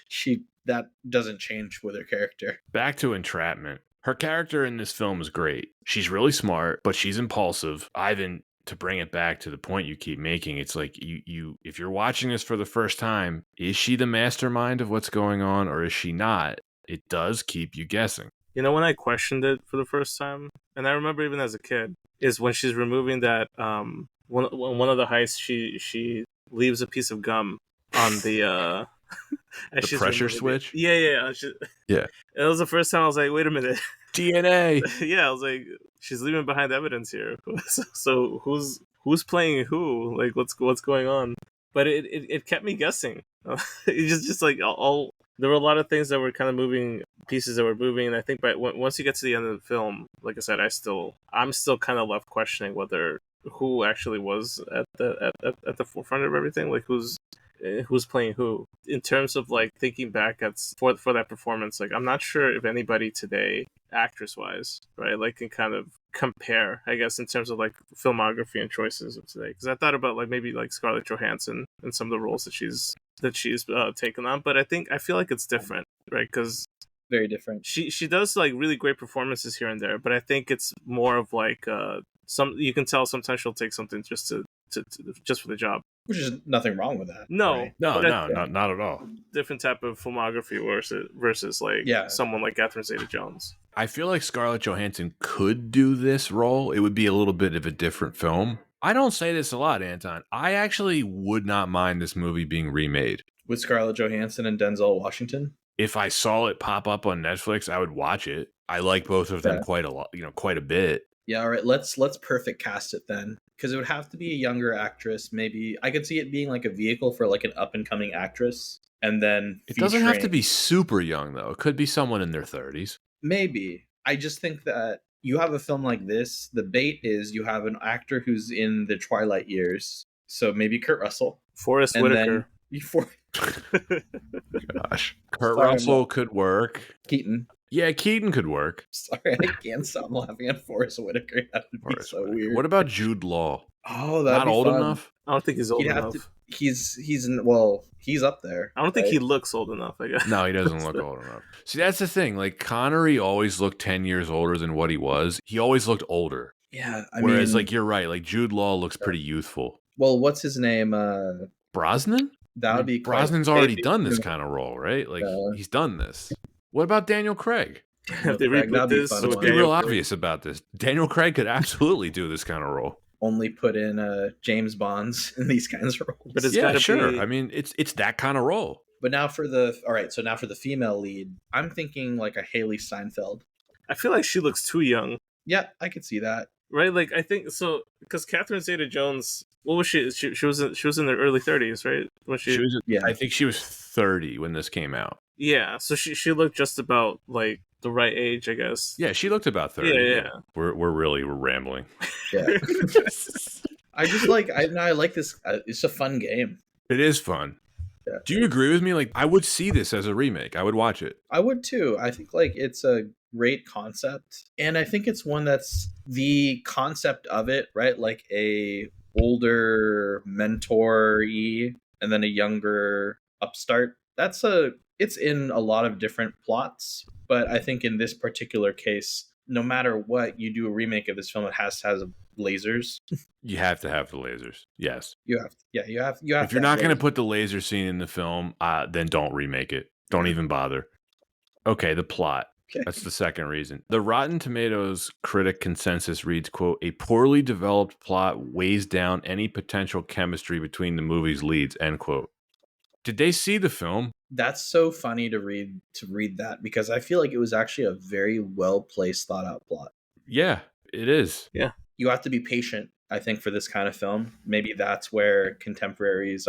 she that doesn't change with her character. Back to Entrapment. Her character in this film is great. She's really smart, but she's impulsive. Ivan, to bring it back to the point you keep making, it's like you if you're watching this for the first time, is she the mastermind of what's going on or is she not? It does keep you guessing. You know, when I questioned it for the first time, and I remember even as a kid, is when she's removing that one of the heists, she leaves a piece of gum on the the pressure switch. Yeah. Yeah. It was the first time I was like, wait a minute, DNA. Yeah, I was like, she's leaving behind evidence here. So who's playing who? Like, what's going on? But it kept me guessing. It's just like all. There were a lot of things that were kind of moving, pieces that were moving, and I think once you get to the end of the film, like I said, I'm still kind of left questioning who actually was at the forefront of everything, like who's playing who. In terms of like thinking back for that performance, like I'm not sure if anybody today, actress wise, right, like can kind of compare, I guess, in terms of like filmography and choices of today. Because I thought about like maybe like Scarlett Johansson and some of the roles that she's that she's taken on, but I feel like it's different, right? Because Very different. she does like really great performances here and there, but I think it's more of like some you can tell sometimes she'll take something just to just for the job. Which is nothing wrong with that. No, right? No, but no, not at all. different type of filmography versus like Yeah. someone like Catherine Zeta-Jones. I feel like Scarlett Johansson could do this role. It would be a little bit of a different film. I don't say this a lot, Anton. I actually would not mind this movie being remade. With Scarlett Johansson and Denzel Washington. If I saw it pop up on Netflix, I would watch it. I like both of them quite a lot, quite a bit. Yeah, all right. Let's perfect cast it then, because it would have to be a younger actress. Maybe I could see it being like a vehicle for like an up and coming actress, and then It doesn't have to be super young though. It could be someone in their 30s. Maybe. I just think that you have a film like this. The bait is you have an actor who's in the twilight years, so maybe Kurt Russell, Forrest and Whitaker. then before Gosh, Kurt Sorry, Russell could work. Keaton. Yeah, Keaton could work. Sorry, I can't stop laughing at Forrest Whitaker. That would be Forrest so Whitaker. weird. What about Jude Law? Oh, that'd Not be old fun. enough? I don't think he's old He'd have enough. to. He's up there. I don't think right? he looks old enough, I guess. No, he doesn't look old enough. See, that's the thing. Like, Connery always looked 10 years older than what he was. He always looked older. Yeah, Whereas, like, you're right. Like, Jude Law looks pretty youthful. well, what's his name? Brosnan? That would be quite- Brosnan's already maybe- done this kind of role, right? Like, Yeah. he's done this. What about Daniel Craig? If they Craig, reboot that'd be this, fun with Let's one. be real Daniel Craig- obvious about this. Daniel Craig could absolutely do this kind of role. Only put in James Bonds in these kinds of roles. But it's Yeah, gotta sure. be- I mean, it's that kind of role. But now for the female lead, I'm thinking like a Haley Steinfeld. I feel like she looks too young, Yeah, I could see that. right? Like I think so because Catherine Zeta-Jones. What was she? She was in her early 30s, right? When She was, Yeah. I think she was 30 when this came out. yeah. So she looked just about like the right age, I guess. Yeah, she looked about 30. Yeah. We're rambling. Yeah. I just like I like this. It's a fun game. It is fun. Yeah. Do you agree with me? Like, I would see this as a remake. I would watch it. I would too. I think like it's a great concept, and I think it's one that's the concept of it, right? Like a older mentor-y and then a younger upstart. It's in a lot of different plots, but I think in this particular case, no matter what you do a remake of this film, it has to have lasers. You have to have the lasers. Yes. You have If you're not going to put the laser scene in the film, then don't remake it. Don't even bother. Okay, the plot. Okay. That's the second reason. The Rotten Tomatoes critic consensus reads, quote, "A poorly developed plot weighs down any potential chemistry between the movie's leads," end quote. Did they see the film? That's so funny to read that, because I feel like it was actually a very well placed, thought out plot. Yeah, it is. You have to be patient, I think, for this kind of film. Maybe that's where contemporaries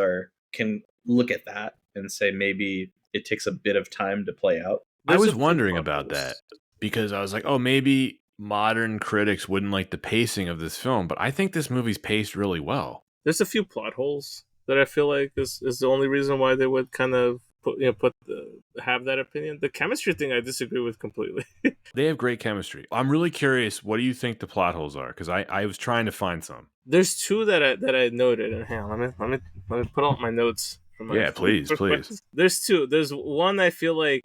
can look at that and say maybe it takes a bit of time to play out. I There's was a few wondering plot about holes. that because I was like, oh, maybe modern critics wouldn't like the pacing of this film, but I think this movie's paced really well. There's a few plot holes that I feel like is the only reason why they would kind of have that opinion. The chemistry thing I disagree with completely. They have great chemistry. I'm really curious, what do you think the plot holes are? Because I was trying to find some. There's two that I noted, and hang on, let me put out my notes. Yeah, please. There's two. There's one I feel like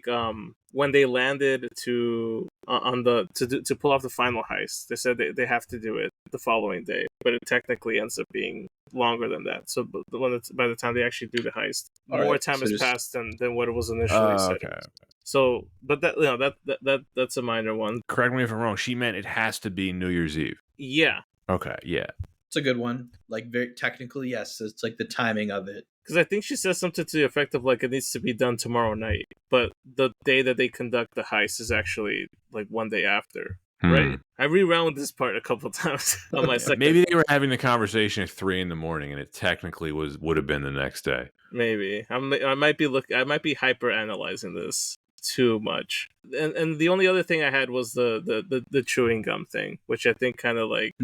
when they landed to pull off the final heist, they said they have to do it the following day, but it technically ends up being longer than that. So by the time they actually do the heist, more time has passed than what it was initially said. Okay. So, but that's a minor one. Correct me if I'm wrong. She meant it has to be New Year's Eve. Yeah, Okay, yeah. It's a good one. Like, very technically, yes. It's like the timing of it. because I think she says something to the effect of like it needs to be done tomorrow night, but the day that they conduct the heist is actually like one day after. Right. I rewound this part a couple times on my second. Maybe they were having the conversation at 3 a.m. and it technically would have been the next day. Maybe I might be hyper analyzing this too much. And the only other thing I had was the chewing gum thing, which I think kind of like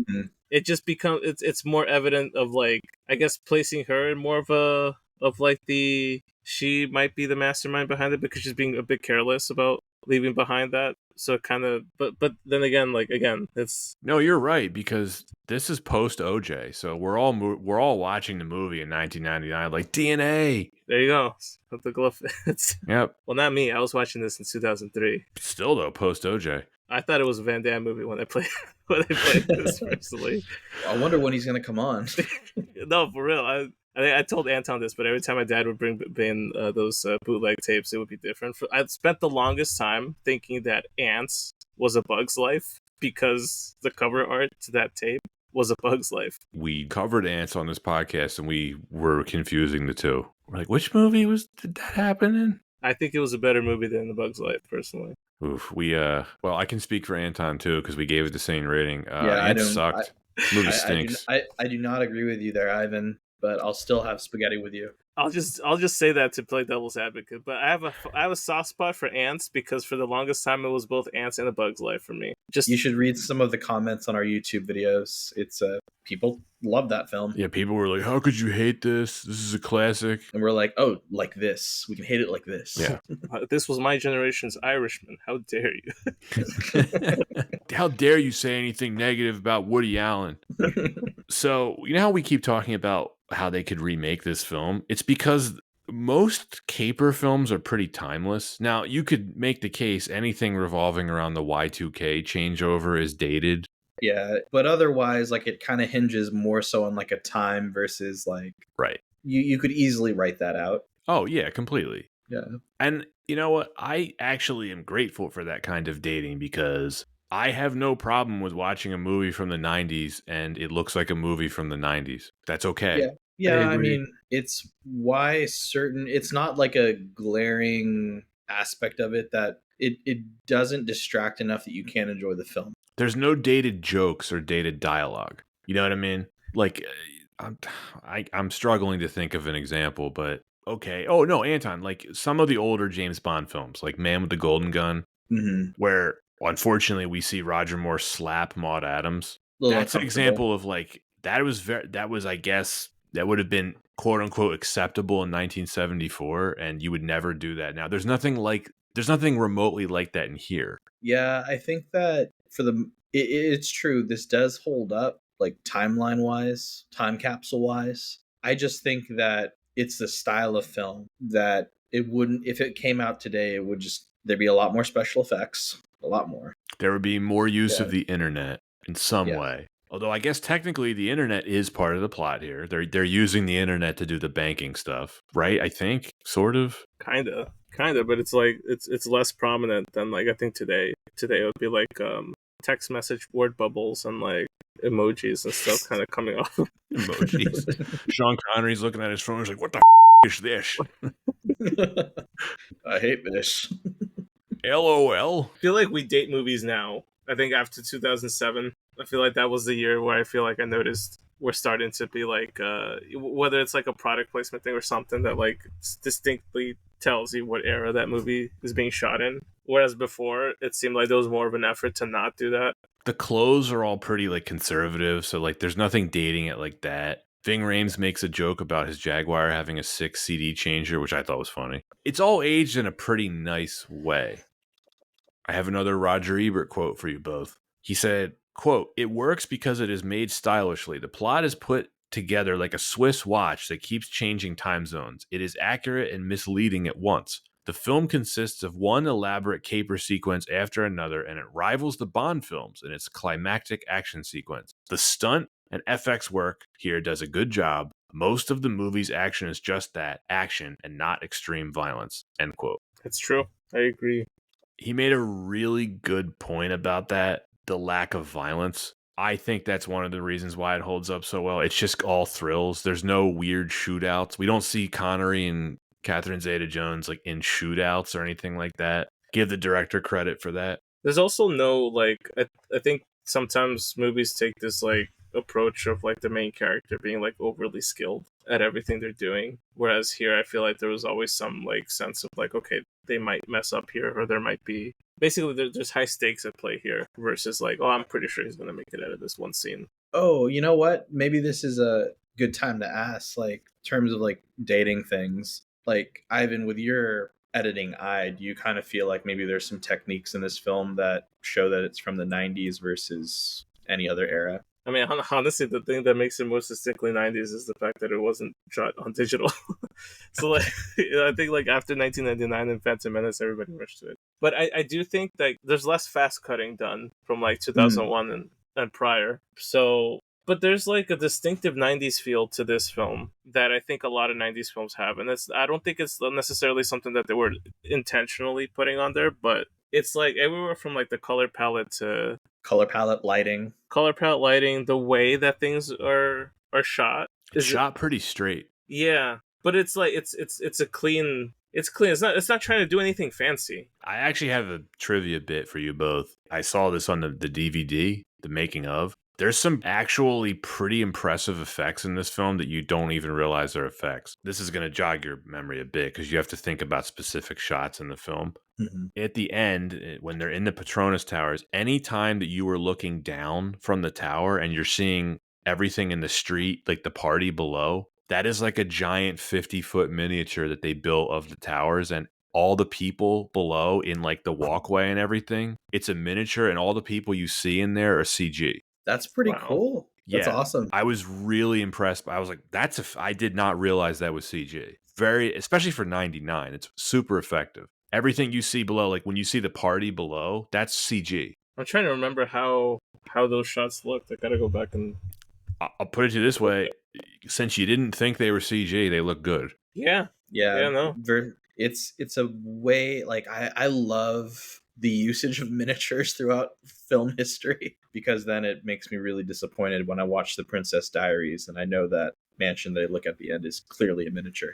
it just becomes it's more evident of like I guess placing her in more of like she might be the mastermind behind it because she's being a bit careless about leaving behind that So it kind of, but then again, like again, it's No, you're right, because this is post OJ, so we're all watching the movie in 1999, like DNA. there you go. The glove. It's Yep. well, not me. I was watching this in 2003. Still though, post OJ. I thought it was a Van Damme movie when I played this personally. I wonder when he's gonna come on. No, for real. I told Anton this, but every time my dad would bring in those bootleg tapes, it would be different. I spent the longest time thinking that Ants was A Bug's Life because the cover art to that tape was A Bug's Life. We covered Ants on this podcast, and we were confusing the two. We're like, which movie did that happen in? I think it was a better movie than The Bug's Life, personally. Oof, well, I can speak for Anton too because we gave it the same rating. Yeah, Ants sucked. Movie I stinks. I do not agree with you there, Ivan. But I'll still have spaghetti with you. I'll just say that to play devil's advocate. But I have a soft spot for Ants because for the longest time it was both Ants and A Bug's Life for me. You should read some of the comments on our YouTube videos. It's people love that film. Yeah, people were like, "How could you hate this? This is a classic." And we're like, "Oh, like this. We can hate it like this." Yeah. This was my generation's Irishman. How dare you? How dare you say anything negative about Woody Allen? So, you know how we keep talking about how they could remake this film? It's because most caper films are pretty timeless. Now, you could make the case anything revolving around the Y2K changeover is dated. Yeah, but otherwise, like, it kind of hinges more so on like a time versus like, right. You could easily write that out. Oh yeah, completely. Yeah. And you know what? I actually am grateful for that kind of dating because I have no problem with watching a movie from the 90s and it looks like a movie from the 90s. That's okay. Yeah. Yeah, I mean, it's it's not like a glaring aspect of it that it doesn't distract enough that you can't enjoy the film. There's no dated jokes or dated dialogue. You know what I mean? Like, I'm struggling to think of an example, but okay. Oh, no, Anton, like some of the older James Bond films, like Man with the Golden Gun, where unfortunately we see Roger Moore slap Maud Adams. That's an example of like, that was, I guess, that would have been quote unquote acceptable in 1974, and you would never do that now. There's nothing remotely like that in here. Yeah, I think that it's true. This does hold up, like timeline wise, time capsule wise. I just think that it's the style of film that it wouldn't, if it came out today, it would there'd be a lot more special effects, a lot more. There would be more use of the internet in some way. Although I guess technically the internet is part of the plot here. They're using the internet to do the banking stuff, right? I think, sort of. Kinda, but it's like it's less prominent than like I think today. Today it would be like text message word bubbles and like emojis and stuff kind of coming off. Emojis. Sean Connery's looking at his phone. He's like, "What the is this?" I hate this. LOL. I feel like we date movies now. I think after 2007, I feel like that was the year where I feel like I noticed we're starting to be like, whether it's like a product placement thing or something that like distinctly tells you what era that movie is being shot in. Whereas before, it seemed like there was more of an effort to not do that. The clothes are all pretty like conservative, so like there's nothing dating it like that. Ving Rhames makes a joke about his Jaguar having a 6 CD changer, which I thought was funny. It's all aged in a pretty nice way. I have another Roger Ebert quote for you both. He said, quote, "It works because it is made stylishly. The plot is put together like a Swiss watch that keeps changing time zones. It is accurate and misleading at once. The film consists of one elaborate caper sequence after another, and it rivals the Bond films in its climactic action sequence. The stunt and FX work here does a good job. Most of the movie's action is just that, action, and not extreme violence." End quote. It's true. I agree. He made a really good point about that, the lack of violence. I think that's one of the reasons why it holds up so well. It's just all thrills. There's no weird shootouts. We don't see Connery and Catherine Zeta-Jones like in shootouts or anything like that. Give the director credit for that. There's also no like I think sometimes movies take this like approach of like the main character being like overly skilled at everything they're doing, whereas here I feel like there was always some like sense of like, okay, they might mess up here, or there might be basically there's high stakes at play here versus like, oh, I'm pretty sure he's gonna make it out of this one scene. Oh, you know what? Maybe this is a good time to ask, like, in terms of like dating things. Like, Ivan, with your editing eye, do you kind of feel like maybe there's some techniques in this film that show that it's from the 90s versus any other era? I mean, honestly, the thing that makes it most distinctly 90s is the fact that it wasn't shot on digital. So, like, I think, like, after 1999 and Phantom Menace, everybody rushed to it. But I do think that there's less fast cutting done from, like, 2001 and prior. So, but there's, like, a distinctive 90s feel to this film that I think a lot of 90s films have. And I don't think it's necessarily something that they were intentionally putting on there, but it's, like, everywhere from, like, the color palette to Color palette, lighting. The way that things are shot. It's shot pretty straight. Yeah, but it's like it's a clean. It's clean. It's not trying to do anything fancy. I actually have a trivia bit for you both. I saw this on the DVD, the making of. There's some actually pretty impressive effects in this film that you don't even realize are effects. This is going to jog your memory a bit because you have to think about specific shots in the film. Mm-hmm. At the end, when they're in the Patronus Towers, any time that you were looking down from the tower and you're seeing everything in the street, like the party below, that is like a giant 50-foot miniature that they built of the towers, and all the people below in like the walkway and everything, it's a miniature, and all the people you see in there are CG. That's pretty Wow. cool. That's awesome. I was really impressed. I was like, I did not realize that was CG. Especially for 99, it's super effective. Everything you see below, like when you see the party below, that's CG. I'm trying to remember how those shots looked. I gotta go back and. I'll put it to you this way: since you didn't think they were CG, they look good. Yeah. No. It's a way, like, I love the usage of miniatures throughout film history, because then it makes me really disappointed when I watch The Princess Diaries and I know that mansion that I look at the end is clearly a miniature.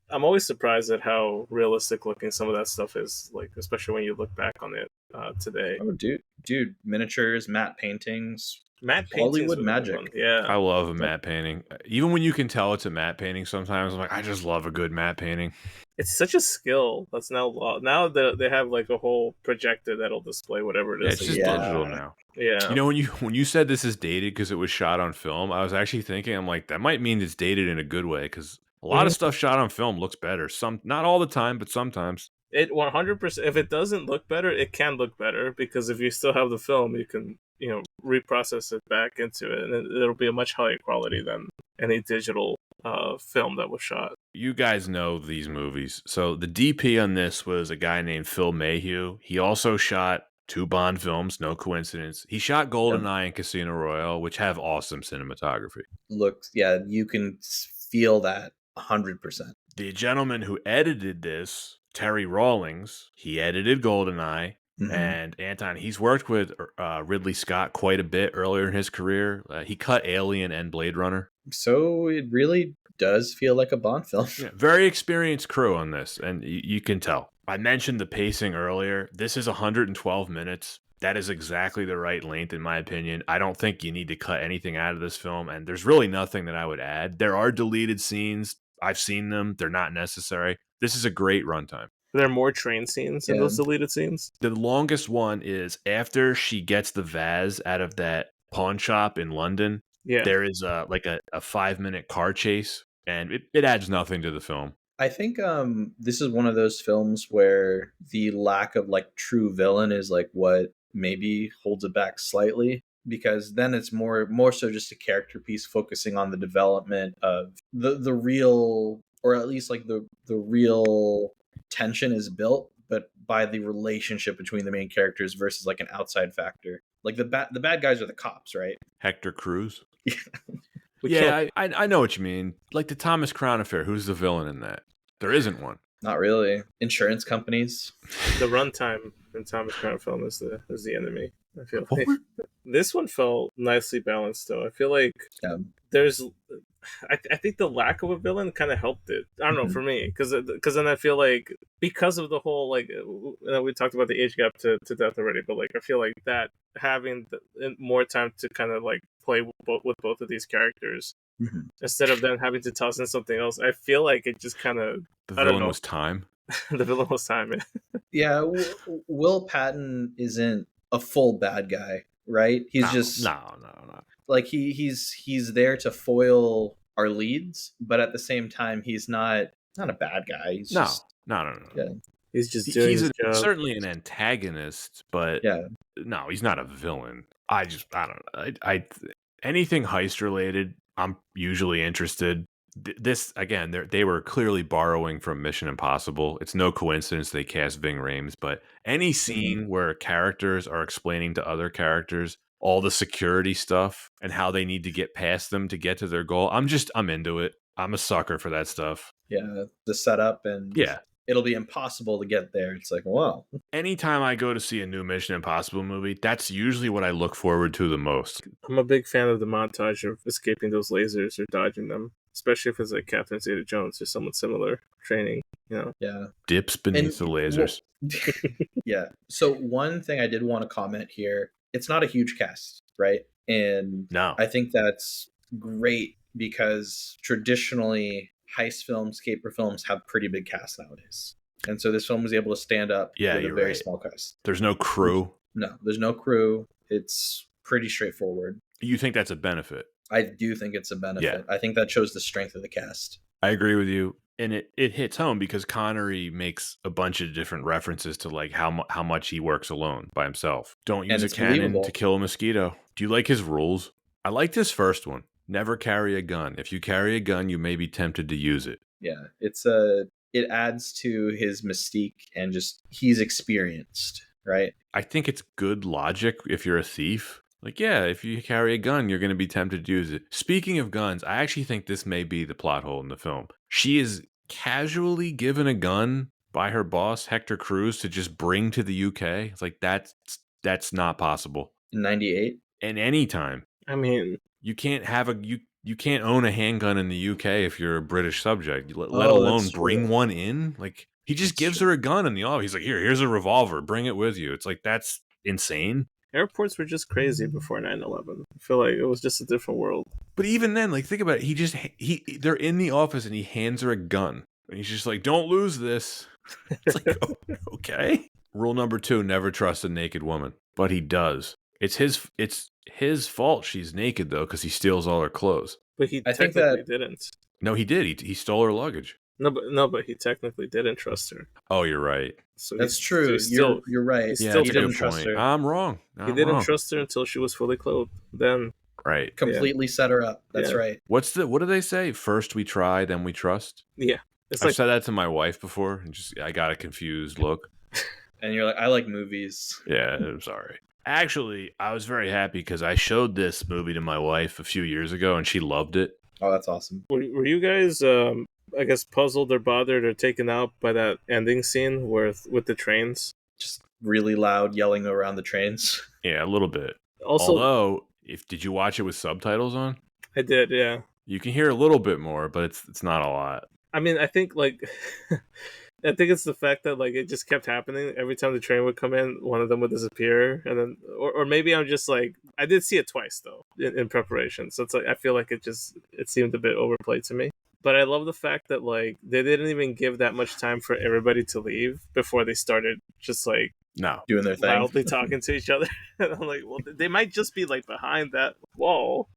I'm always surprised at how realistic looking some of that stuff is, like, especially when you look back on it today. Oh, dude, miniatures, matte paintings, Hollywood magic. Yeah, I love a matte painting. Even when you can tell it's a matte painting, sometimes I'm like, I just love a good matte painting. It's such a skill that's now they have like a whole projector that'll display whatever it is. Yeah, it's just digital now. Yeah, you know, when you said this is dated because it was shot on film, I was actually thinking, I'm like, that might mean it's dated in a good way, because a lot of stuff shot on film looks better. Not all the time, but sometimes. It 100%. If it doesn't look better, it can look better, because if you still have the film, you can reprocess it back into it, and it'll be a much higher quality than any digital film that was shot. You guys know these movies. So the DP on this was a guy named Phil Mayhew. He also shot 2 Bond films, no coincidence. He shot GoldenEye and Casino Royale, which have awesome cinematography. You can feel that 100%. The gentleman who edited this, Terry Rawlings, he edited GoldenEye. Mm-hmm. And Anton, he's worked with Ridley Scott quite a bit earlier in his career. He cut Alien and Blade Runner. So it really does feel like a Bond film. Yeah, very experienced crew on this, and you can tell. I mentioned the pacing earlier. This is 112 minutes. That is exactly the right length, in my opinion. I don't think you need to cut anything out of this film, and there's really nothing that I would add. There are deleted scenes. I've seen them. They're not necessary. This is a great runtime. There are more train scenes in those deleted scenes. The longest one is after she gets the vase out of that pawn shop in London. Yeah. There is a 5-minute car chase, and it adds nothing to the film. I think this is one of those films where the lack of like true villain is like what maybe holds it back slightly, because then it's more so just a character piece focusing on the development of the real, or at least like the real tension is built, but by the relationship between the main characters versus like an outside factor. Like the bad guys are the cops, right? Hector Cruz. Yeah, I know what you mean. Like the Thomas Crown Affair, who's the villain in that? There isn't one. Not really. Insurance companies. The runtime in Thomas Crown film is the enemy. I feel like this one felt nicely balanced, though. I feel like there's. I think the lack of a villain kind of helped it. I don't know, for me, because then I feel like, because of the whole, like, we talked about the age gap to death already, but like I feel like that having more time to kind of like play with both of these characters instead of then having to toss in something else, I feel like it just kind of the villain was time. The villain was time. Yeah, Will Patton isn't a full bad guy, right? He's just no. Like he's there to foil our leads, but at the same time, he's not not a bad guy. He's No, just no. yeah, He's just doing his job. Certainly an antagonist, but yeah. no, he's not a villain. I don't know. Anything heist related, I'm usually interested. This again, they were clearly borrowing from Mission Impossible. It's no coincidence they cast Ving Rhames, but any scene where characters are explaining to other characters all the security stuff and how they need to get past them to get to their goal, I'm into it. I'm a sucker for that stuff. Yeah, the setup and Yeah. it'll be impossible to get there. It's like, wow. Anytime I go to see a new Mission Impossible movie, that's usually what I look forward to the most. I'm a big fan of the montage of escaping those lasers or dodging them, especially if it's like Catherine Zeta-Jones or someone similar training, you know. Yeah. Dips beneath the lasers. Yeah. So one thing I did want to comment here, it's not a huge cast, right? And No. I think that's great because traditionally heist films, caper films have pretty big casts nowadays. And so this film was able to stand up with a very small cast. There's no crew. No, there's no crew. It's pretty straightforward. You think that's a benefit? I do think it's a benefit. Yeah. I think that shows the strength of the cast. I agree with you. And it hits home because Connery makes a bunch of different references to like how much he works alone by himself. Don't use a cannon to kill a mosquito. Do you like his rules? I like this first one. Never carry a gun. If you carry a gun, you may be tempted to use it. Yeah, it adds to his mystique and just he's experienced, right? I think it's good logic if you're a thief. Like, yeah, if you carry a gun, you're going to be tempted to use it. Speaking of guns, I actually think this may be the plot hole in the film. She is casually given a gun by her boss, Hector Cruz, to just bring to the UK. It's like, that's not possible. In 98? In any time. I mean, you can't have you can't own a handgun in the UK if you're a British subject, let alone bring one in. Like, he just gives her a gun in the office. He's like, here's a revolver. Bring it with you. It's like, that's insane. Airports were just crazy before 9/11. I feel like it was just a different world. But even then, like, think about it. They're in the office and he hands her a gun. And he's just like, don't lose this. It's like, oh, okay. Rule number 2, never trust a naked woman. But he does. It's his fault she's naked, though, because he steals all her clothes. But he technically didn't. No, he did. He stole her luggage. No, but he technically didn't trust her. Oh, you're right. So that's true. You're right. Yeah, he didn't trust her. I'm wrong. He didn't trust her until she was fully clothed. Then completely set her up. That's right. What do they say? First we try, then we trust. Yeah, I've said that to my wife before, and I got a confused look. And you're like, I like movies. Yeah, I'm sorry. Actually, I was very happy because I showed this movie to my wife a few years ago, and she loved it. Oh, that's awesome. Were you guys, I guess, puzzled or bothered or taken out by that ending scene with the trains? Just really loud yelling around the trains. Yeah, a little bit. Also, although, did you watch it with subtitles on? I did, yeah. You can hear a little bit more, but it's not a lot. I mean, I think I think it's the fact that like it just kept happening every time the train would come in. One of them would disappear, and then, or maybe I'm just like, I did see it twice though in preparation, so it's like I feel like it seemed a bit overplayed to me. But I love the fact that like they didn't even give that much time for everybody to leave before they started just like doing their thing, loudly talking to each other. And I'm like, well, they might just be like behind that wall.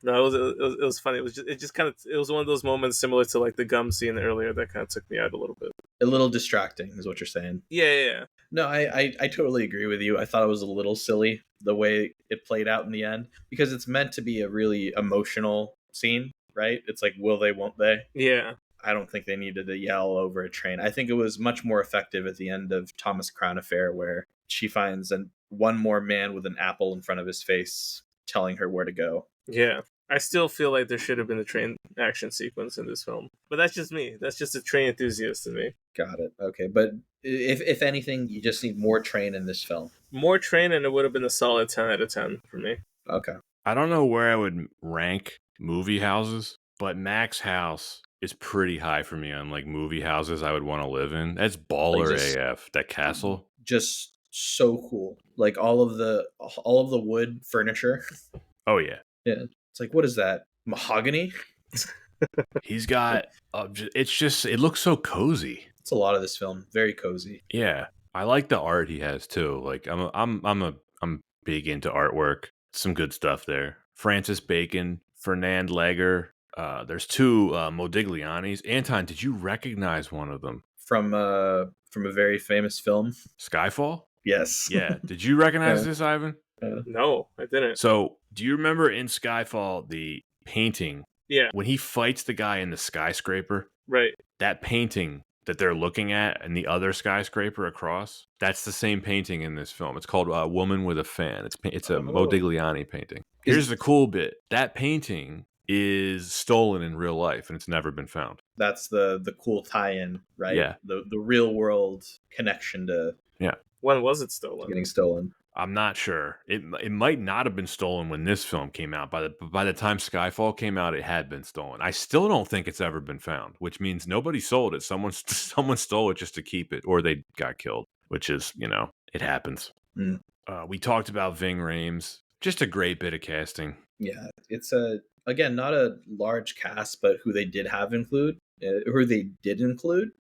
No, it was funny. It was one of those moments similar to like the gum scene earlier that kind of took me out a little bit. A little distracting is what you're saying. Yeah. No, I totally agree with you. I thought it was a little silly the way it played out in the end because it's meant to be a really emotional scene, right? It's like, will they, won't they? Yeah. I don't think they needed to yell over a train. I think it was much more effective at the end of Thomas Crown Affair where she finds one more man with an apple in front of his face telling her where to go. Yeah. I still feel like there should have been a train action sequence in this film. But that's just me. That's just a train enthusiast in me. Got it. Okay. But if anything, you just need more train in this film. More train and it would have been a solid 10 out of 10 for me. Okay. I don't know where I would rank movie houses, but Mac's house is pretty high for me on like movie houses I would want to live in. That's baller AF. That castle. Just so cool. Like all of the wood furniture. Oh yeah. Yeah. It's like, what is that? Mahogany? He's got it looks so cozy. It's a lot of this film. Very cozy. Yeah. I like the art he has too. Like I'm big into artwork. Some good stuff there. Francis Bacon, Fernand Lager, There's two Modiglianis. Anton, did you recognize one of them? From a very famous film. Skyfall? Yes. Yeah. Did you recognize Yeah. this, Ivan? No, I didn't. So, do you remember in Skyfall the painting Yeah, when he fights the guy in the skyscraper? right. That painting that they're looking at and the other skyscraper across, that's the same painting in this film. It's called Woman with a Fan. It's a Oh. Modigliani painting. Here's the cool bit. That painting is stolen in real life and it's never been found. That's the cool tie-in, right? Yeah. The real world connection to When was it stolen? getting stolen. I'm not sure. It might not have been stolen when this film came out. By the time Skyfall came out, it had been stolen. I still don't think it's ever been found, which means nobody sold it. Someone stole it just to keep it, or they got killed. Which is, it happens. Mm. We talked about Ving Rhames. Just a great bit of casting. Yeah, it's again not a large cast, but who they did include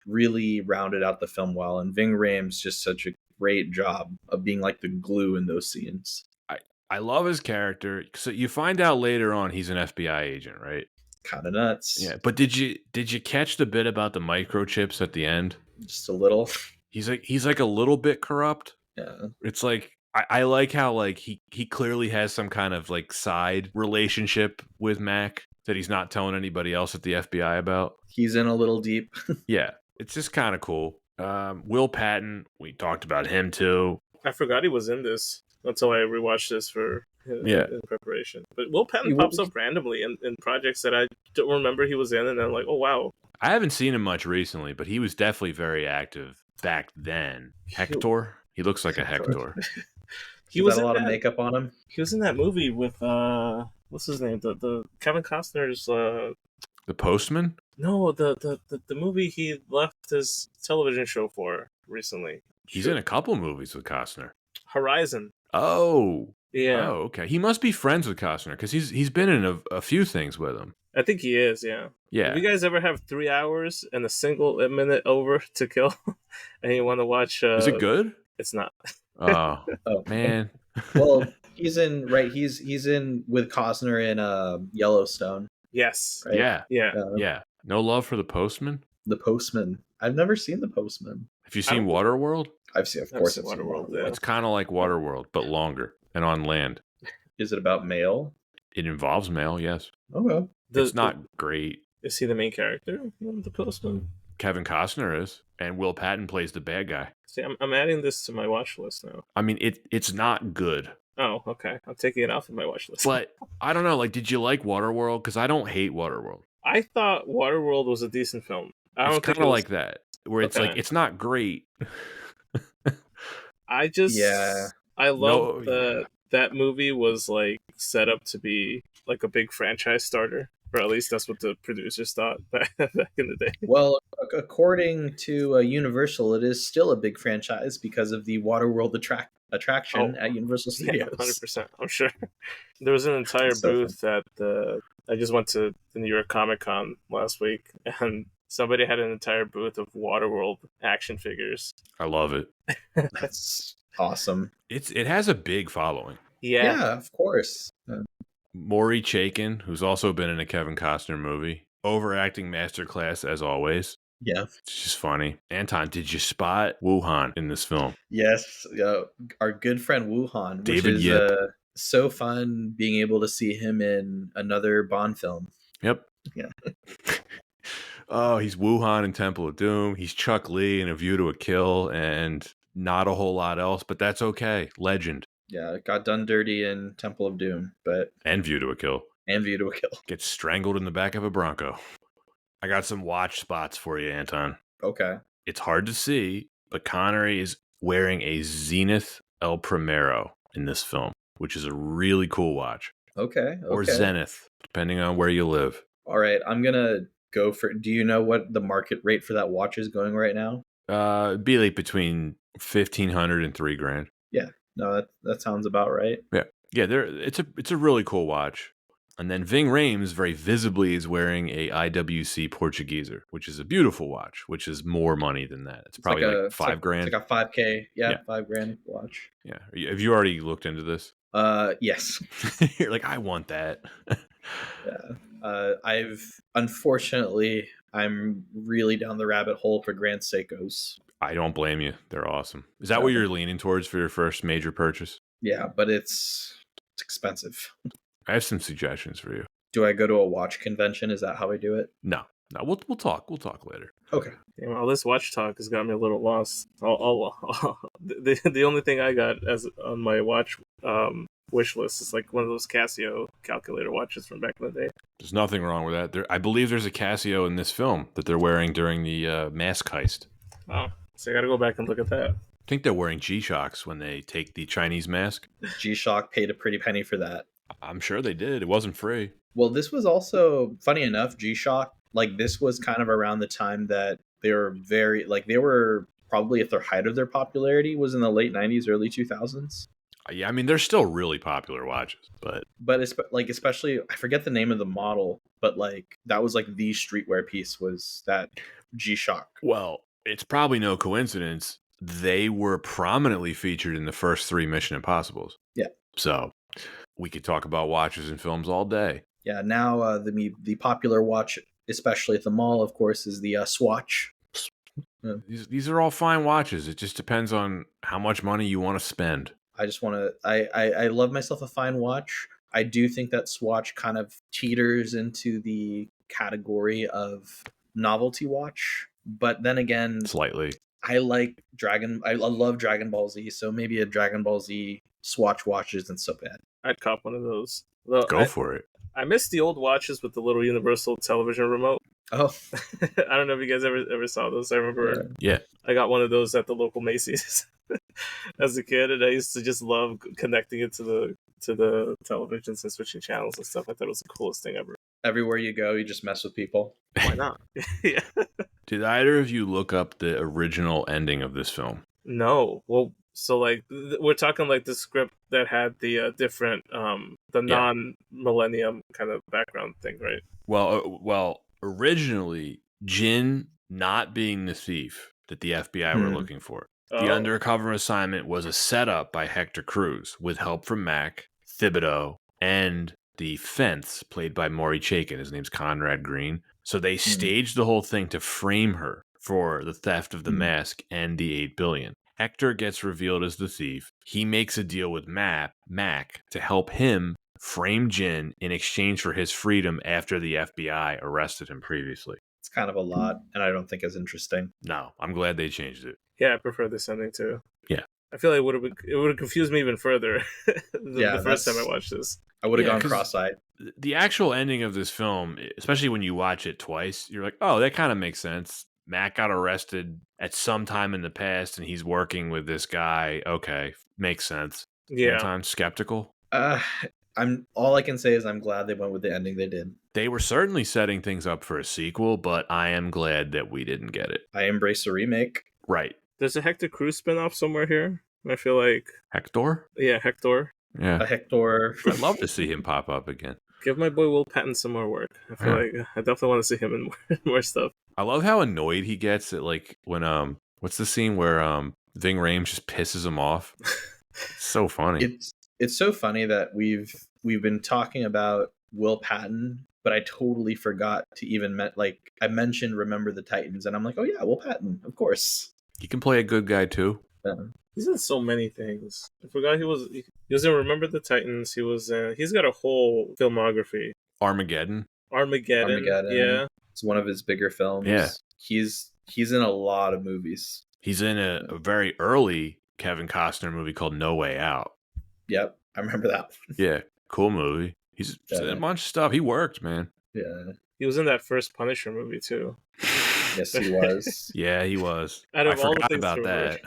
really rounded out the film well. And Ving Rhames just such a great job of being like the glue in those scenes. I love his character. So you find out later on he's an FBI agent, right? Kind of nuts. Yeah, but did you catch the bit about the microchips at the end? Just a little. He's like a little bit corrupt. Yeah. It's like I like how like he clearly has some kind of like side relationship with Mac that he's not telling anybody else at the FBI about. He's in a little deep. Yeah, it's just kind of cool. Will Patton, we talked about him too. I forgot he was in this until I rewatched this in preparation. But Will Patton pops up randomly in projects that I don't remember he was in, and I'm like, oh wow. I haven't seen him much recently, but he was definitely very active back then. Hector? He looks like a Hector. He was a lot of makeup on him. He was in that movie with what's his name? The Kevin Costner's The Postman? No, the movie he left his television show for recently. He's in a couple movies with Costner. Horizon. Oh. Yeah. Oh, okay. He must be friends with Costner because he's been in a few things with him. I think he is, yeah. Yeah. If you guys ever have 3 hours and a single minute over to kill and you want to watch... Is it good? It's not. Oh, man. Well, he's in with Costner in Yellowstone. Yes. Right? Yeah. No love for The Postman? The Postman. I've never seen The Postman. Have you seen Waterworld? I've seen, of course, Waterworld. Yeah. It's kind of like Waterworld, but longer and on land. Is it about mail? It involves mail, yes. Okay. It's not great. Is he the main character in The Postman? Kevin Costner is, and Will Patton plays the bad guy. See, I'm adding this to my watch list now. I mean, it's not good. Oh, okay. I'm taking it off of my watch list. But I don't know. Like, did you like Waterworld? Because I don't hate Waterworld. I thought Waterworld was a decent film. It's kind of like that, where it's like it's not great. I love that movie was like set up to be like a big franchise starter, or at least that's what the producers thought back in the day. Well, according to Universal, it is still a big franchise because of the Waterworld attraction at Universal Studios. Yeah, 100%. I'm sure. There was an entire booth at I just went to the New York Comic Con last week, and somebody had an entire booth of Waterworld action figures. I love it. That's awesome. It has a big following. Yeah, of course. Maury Chaykin, who's also been in a Kevin Costner movie, overacting masterclass as always. Yeah, it's just funny. Anton, did you spot Wuhan in this film? Yes, our good friend Wuhan, David which is so fun being able to see him in another Bond film. Yep. Yeah. Oh, he's Wuhan in Temple of Doom. He's Chuck Lee in A View to a Kill, and not a whole lot else, but that's okay. Legend. Yeah, it got done dirty in Temple of Doom, and View to a Kill. Gets strangled in the back of a Bronco. I got some watch spots for you, Anton. Okay. It's hard to see, but Connery is wearing a Zenith El Primero in this film, which is a really cool watch. Okay. Or Zenith, depending on where you live. All right, I'm going to go for... Do you know what the market rate for that watch is going right now? It'd be like between $1,500 and $3,000. Yeah. No, that sounds about right. Yeah. It's a really cool watch. And then Ving Rhames very visibly is wearing a IWC Portugueser, which is a beautiful watch, which is more money than that. It's probably like $5,000. It's like a $5K. Yeah. $5,000 watch. Yeah. Have you already looked into this? Yes. You're like, I want that. I'm really down the rabbit hole for Grand Seikos. I don't blame you. They're awesome. Is that So, what you're leaning towards for your first major purchase? yeah, but it's expensive. I have some suggestions for you. Do I go to a watch convention? Is that how I do it? No, we'll talk. We'll talk later. Okay. Damn, all this watch talk has got me a little lost. The only thing I got as on my watch wish list is like one of those Casio calculator watches from back in the day. There's nothing wrong with that. I believe there's a Casio in this film that they're wearing during the mask heist. Oh, so I got to go back and look at that. I think they're wearing G-Shocks when they take the Chinese mask. G-Shock paid a pretty penny for that. I'm sure they did. It wasn't free. Well, this was also, funny enough, G-Shock, like this was kind of around the time that they were probably at their height of their popularity was in the late 90s, early 2000s. Yeah, I mean, they're still really popular watches, but it's like, especially, I forget the name of the model, but like that was like the streetwear piece was that G-Shock. Well, it's probably no coincidence. They were prominently featured in the first 3 Mission Impossibles. Yeah. So we could talk about watches and films all day. Yeah. Now the popular watch, especially at the mall, of course, is the Swatch. These are all fine watches. It just depends on how much money you want to spend. I just want to. I love myself a fine watch. I do think that Swatch kind of teeters into the category of novelty watch, but then again, Slightly. I love Dragon Ball Z, so maybe a Dragon Ball Z Swatch watch isn't so bad. I'd cop one of those. Go for it. I miss the old watches with the little universal television remote. Oh, I don't know if you guys ever saw those. I remember. Yeah. I got one of those at the local Macy's as a kid, and I used to just love connecting it to the televisions and switching channels and stuff. I thought it was the coolest thing ever. everywhere you go, you just mess with people. Why not? Yeah. Did either of you look up the original ending of this film? No. Well, so like we're talking like the script that had the different the non-millennium kind of background thing, right? Well, originally, Jin not being the thief that the FBI were looking for. The undercover assignment was a setup by Hector Cruz with help from Mac, Thibodeau, and the fence played by Maury Chaykin. His name's Conrad Green. So they staged the whole thing to frame her for the theft of the mask and the $8 billion. Hector gets revealed as the thief. He makes a deal with Mac to help him frame Jin in exchange for his freedom after the FBI arrested him previously. It's kind of a lot, and I don't think as interesting. No, I'm glad they changed it. Yeah, I prefer this ending too. Yeah. I feel like it would have confused me even further the first time I watched this. I would have gone cross-eyed. The actual ending of this film, especially when you watch it twice, you're like, oh, that kind of makes sense. Mac got arrested at some time in the past, and he's working with this guy. Okay, makes sense. Yeah. Sometimes skeptical. All I can say is I'm glad they went with the ending they did. They were certainly setting things up for a sequel, but I am glad that we didn't get it. I embrace a remake. Right. There's a Hector Cruz spinoff somewhere here. I feel like Hector? Yeah, Hector. Yeah. A Hector. I'd love to see him pop up again. Give my boy Will Patton some more work. I feel like I definitely want to see him in more stuff. I love how annoyed he gets at like when what's the scene where Ving Rhames just pisses him off? It's so funny. It's so funny that we've been talking about Will Patton, but I totally forgot to even I mentioned Remember the Titans, and I'm like, oh yeah, Will Patton, of course. He can play a good guy too. He's in so many things. I forgot he was in Remember the Titans. He's got a whole filmography. Armageddon. Yeah. It's one of his bigger films. Yeah. He's in a lot of movies. He's in a very early Kevin Costner movie called No Way Out. Yep. I remember that one. Yeah. Cool movie. He's in a bunch of stuff. He worked, man. Yeah. He was in that first Punisher movie too. Yes, he was. Yeah, he was. I forgot about that.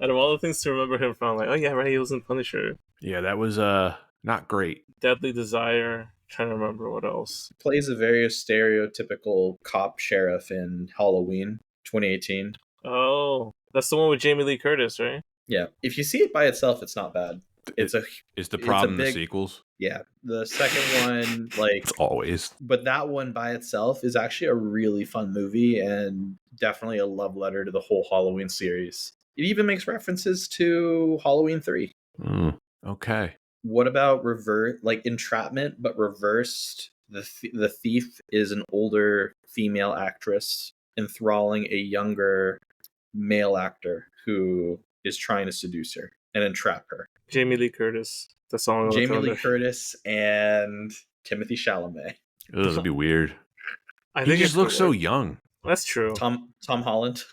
Out of all the things to remember him from, like, oh yeah, right, he was in Punisher. Yeah, that was not great. Deadly Desire. Trying to remember what else. Plays a very stereotypical cop sheriff in Halloween 2018. Oh, that's the one with Jamie Lee Curtis, right? Yeah. If you see it by itself, it's not bad. Is the problem the sequels? Yeah. The second one, it's always. But that one by itself is actually a really fun movie and definitely a love letter to the whole Halloween series. It even makes references to Halloween 3. Okay. what about like Entrapment, but reversed? The thief is an older female actress enthralling a younger male actor who is trying to seduce her and entrap her. Jamie Lee Curtis. That's all I'm gonna Jamie throw Lee there. Curtis and Timothy Chalamet. Ugh, that'd be weird. I He think just it looks could so work. young. That's true. Tom Holland.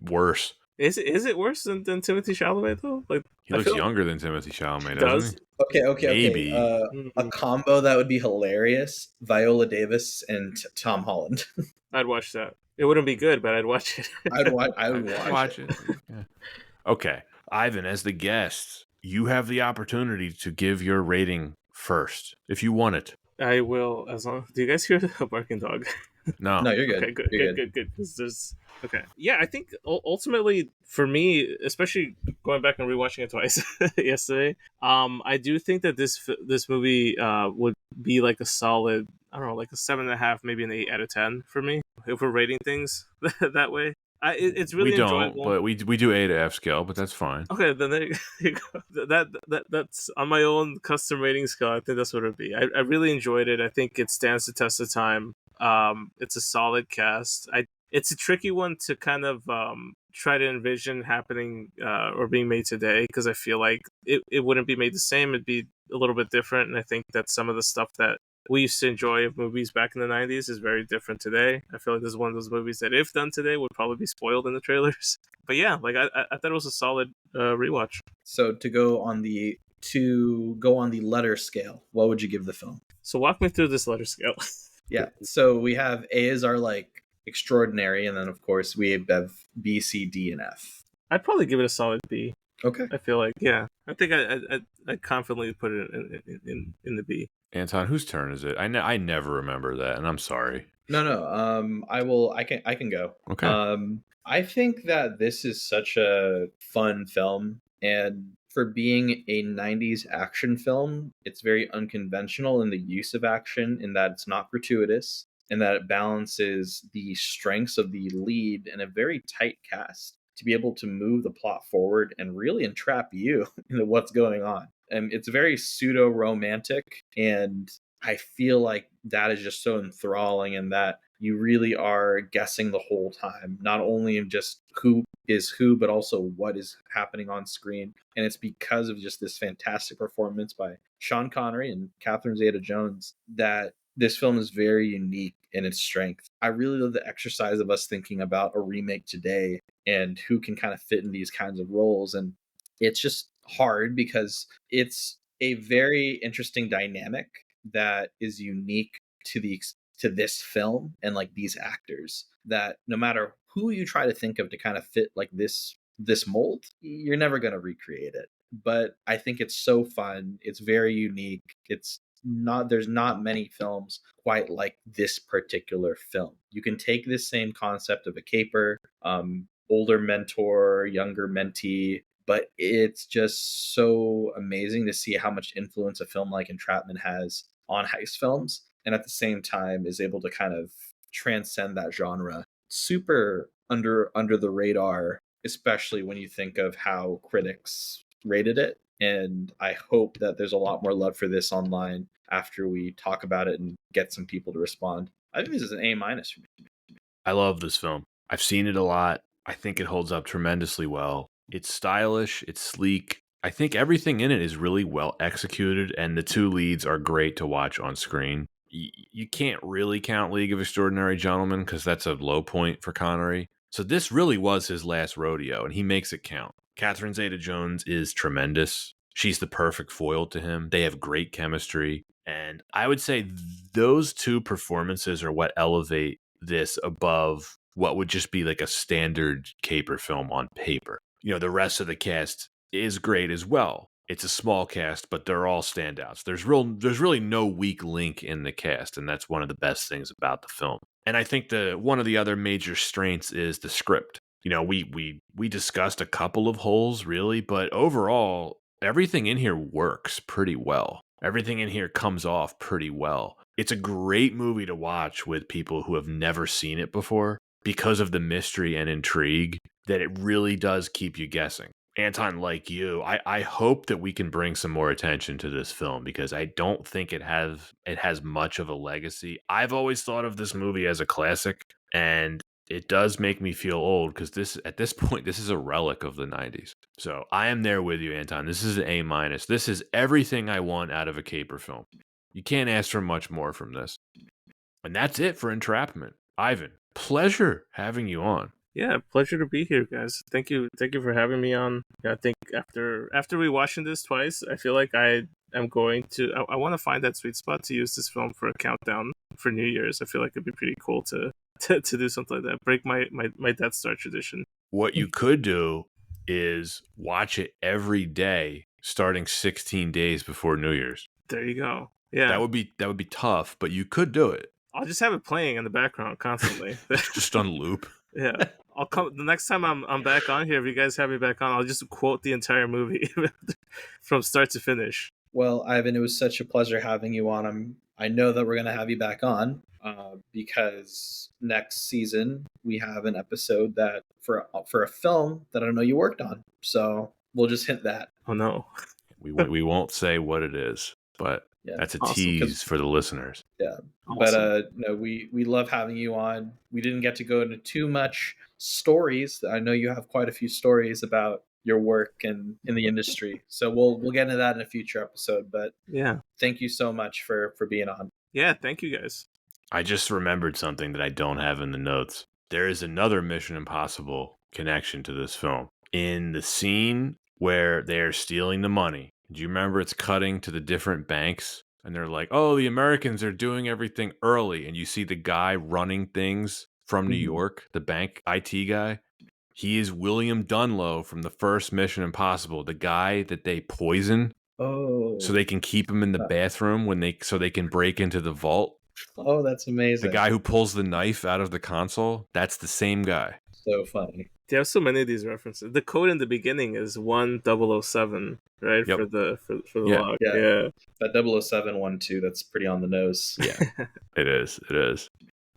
Worse. Is it worse than Timothy Chalamet though? Like He I looks feel younger than Timothy Chalamet, he doesn't does. he? Maybe. Okay. A Mhm. combo that would be hilarious: Viola Davis and Tom Holland. I'd watch that. It wouldn't be good, but I'd watch it. I would I'd watch it. Yeah. Okay. Ivan, as the guest, you have the opportunity to give your rating first, if you want it. I will, as long. Do you guys hear the barking dog? No. No, you're good. Okay, good, You're good. Because there's okay. Yeah, I think ultimately for me, especially going back and rewatching it twice yesterday, I do think that this movie would be like a solid, I don't know, like a 7.5, maybe an 8 out of 10 for me if we're rating things that way. It's really We don't, enjoyable. but we do A to F scale, but that's fine. Okay, then there you go. That's on my own custom rating scale. I think that's what it'd be. I really enjoyed it. I think it stands the test of time. It's a solid cast. It's a tricky one to kind of try to envision happening or being made today, because I feel like it wouldn't be made the same. It'd be a little bit different, and I think that some of the stuff that we used to enjoy of movies back in the 90s is very different today. I feel like this is one of those movies that, if done today, would probably be spoiled in the trailers. But yeah, like I thought it was a solid rewatch. So to go on the letter scale, what would you give the film? So walk me through this letter scale. Yeah. So we have A is our like extraordinary, and then of course we have B, C, D, and F. I'd probably give it a solid B. Okay. I feel like, yeah. I think I confidently put it in the B. Anton, whose turn is it? I never remember that, and I'm sorry. No. I can go. Okay. I think that this is such a fun film, and for being a 90s action film, it's very unconventional in the use of action, in that it's not gratuitous, and that it balances the strengths of the lead in a very tight cast to be able to move the plot forward and really entrap you into what's going on. And it's very pseudo romantic, and I feel like that is just so enthralling, and that you really are guessing the whole time, not only in just who is who, but also what is happening on screen. And it's because of just this fantastic performance by Sean Connery and Catherine Zeta-Jones that this film is very unique in its strength. I really love the exercise of us thinking about a remake today and who can kind of fit in these kinds of roles. And it's just hard because it's a very interesting dynamic that is unique to this film and like these actors, that no matter who you try to think of to kind of fit like this mold, you're never going to recreate it. But I think it's so fun. It's very unique. There's not many films quite like this particular film. You can take this same concept of a caper, older mentor, younger mentee, but it's just so amazing to see how much influence a film like Entrapment has on heist films, and at the same time is able to kind of transcend that genre. Super under the radar, especially when you think of how critics rated it. And I hope that there's a lot more love for this online after we talk about it and get some people to respond. I think this is an A- for me. I love this film. I've seen it a lot. I think it holds up tremendously well. It's stylish, it's sleek. I think everything in it is really well executed, and the two leads are great to watch on screen. You can't really count League of Extraordinary Gentlemen because that's a low point for Connery. So this really was his last rodeo, and he makes it count. Catherine Zeta-Jones is tremendous. She's the perfect foil to him. They have great chemistry. And I would say those two performances are what elevate this above what would just be like a standard caper film on paper. You know, the rest of the cast is great as well. It's a small cast, but they're all standouts. There's really no weak link in the cast, and that's one of the best things about the film. And I think one of the other major strengths is the script. You know, we discussed a couple of holes really, but overall everything in here works pretty well. Everything in here comes off pretty well. It's a great movie to watch with people who have never seen it before because of the mystery and intrigue that it really does keep you guessing. Anton, like you, I hope that we can bring some more attention to this film because I don't think it has much of a legacy. I've always thought of this movie as a classic, and it does make me feel old because at this point this is a relic of the 90s. So I am there with you, Anton. This is an A minus. This is everything I want out of a caper film. You can't ask for much more from this. And that's it for Entrapment. Ivan, pleasure having you on. Yeah, pleasure to be here, guys. Thank you for having me on. I think after rewatching this twice, I feel like I am going to. I want to find that sweet spot to use this film for a countdown for New Year's. I feel like it'd be pretty cool to do something like that. Break my Death Star tradition. What you could do is watch it every day, starting 16 days before New Year's. There you go. Yeah, that would be tough, but you could do it. I'll just have it playing in the background constantly. Just on loop. Yeah. I'll come the next time I'm back on here. If you guys have me back on, I'll just quote the entire movie from start to finish. Well, Ivan, it was such a pleasure having you on. I know that we're going to have you back on because next season we have an episode that for a film that I know you worked on. So we'll just hint that. Oh no, we won't say what it is, but yeah, that's a tease for the listeners. Yeah, awesome. But no, we love having you on. We didn't get to go into too much stories. I know you have quite a few stories about your work and in the industry, so we'll get into that in a future episode. But yeah, thank you so much for being on. Yeah, thank you guys. I just remembered something that I don't have in the notes. There is another Mission Impossible connection to this film. In the scene where they're stealing the money, do you remember it's cutting to the different banks? And they're like, oh, the Americans are doing everything early. And you see the guy running things from New York, the bank IT guy. He is William Dunlow from the first Mission Impossible, the guy that they poison. Oh. So they can keep him in the bathroom so they can break into the vault. Oh, that's amazing. The guy who pulls the knife out of the console, that's the same guy. So funny. They have so many of these references. The code in the beginning is 1007, right? Yep. For the log. Yeah. That 007 one too, that's pretty on the nose. Yeah. It is.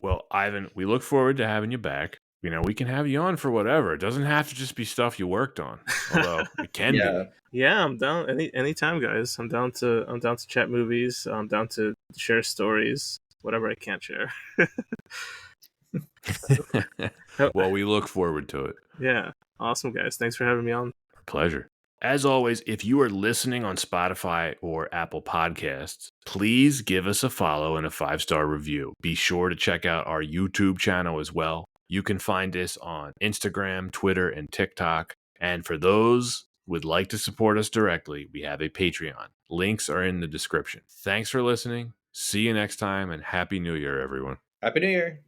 Well, Ivan, we look forward to having you back. You know, we can have you on for whatever. It doesn't have to just be stuff you worked on. Although it can be. Yeah, I'm down anytime, guys. I'm down to chat movies. I'm down to share stories, whatever I can't share. Well, we look forward to it. Yeah. Awesome, guys. Thanks for having me on. Pleasure. As always, if you are listening on Spotify or Apple Podcasts, please give us a follow and a 5-star review. Be sure to check out our YouTube channel as well. You can find us on Instagram, Twitter, and TikTok. And for those who would like to support us directly, we have a Patreon. Links are in the description. Thanks for listening. See you next time, and Happy New Year, everyone. Happy New Year.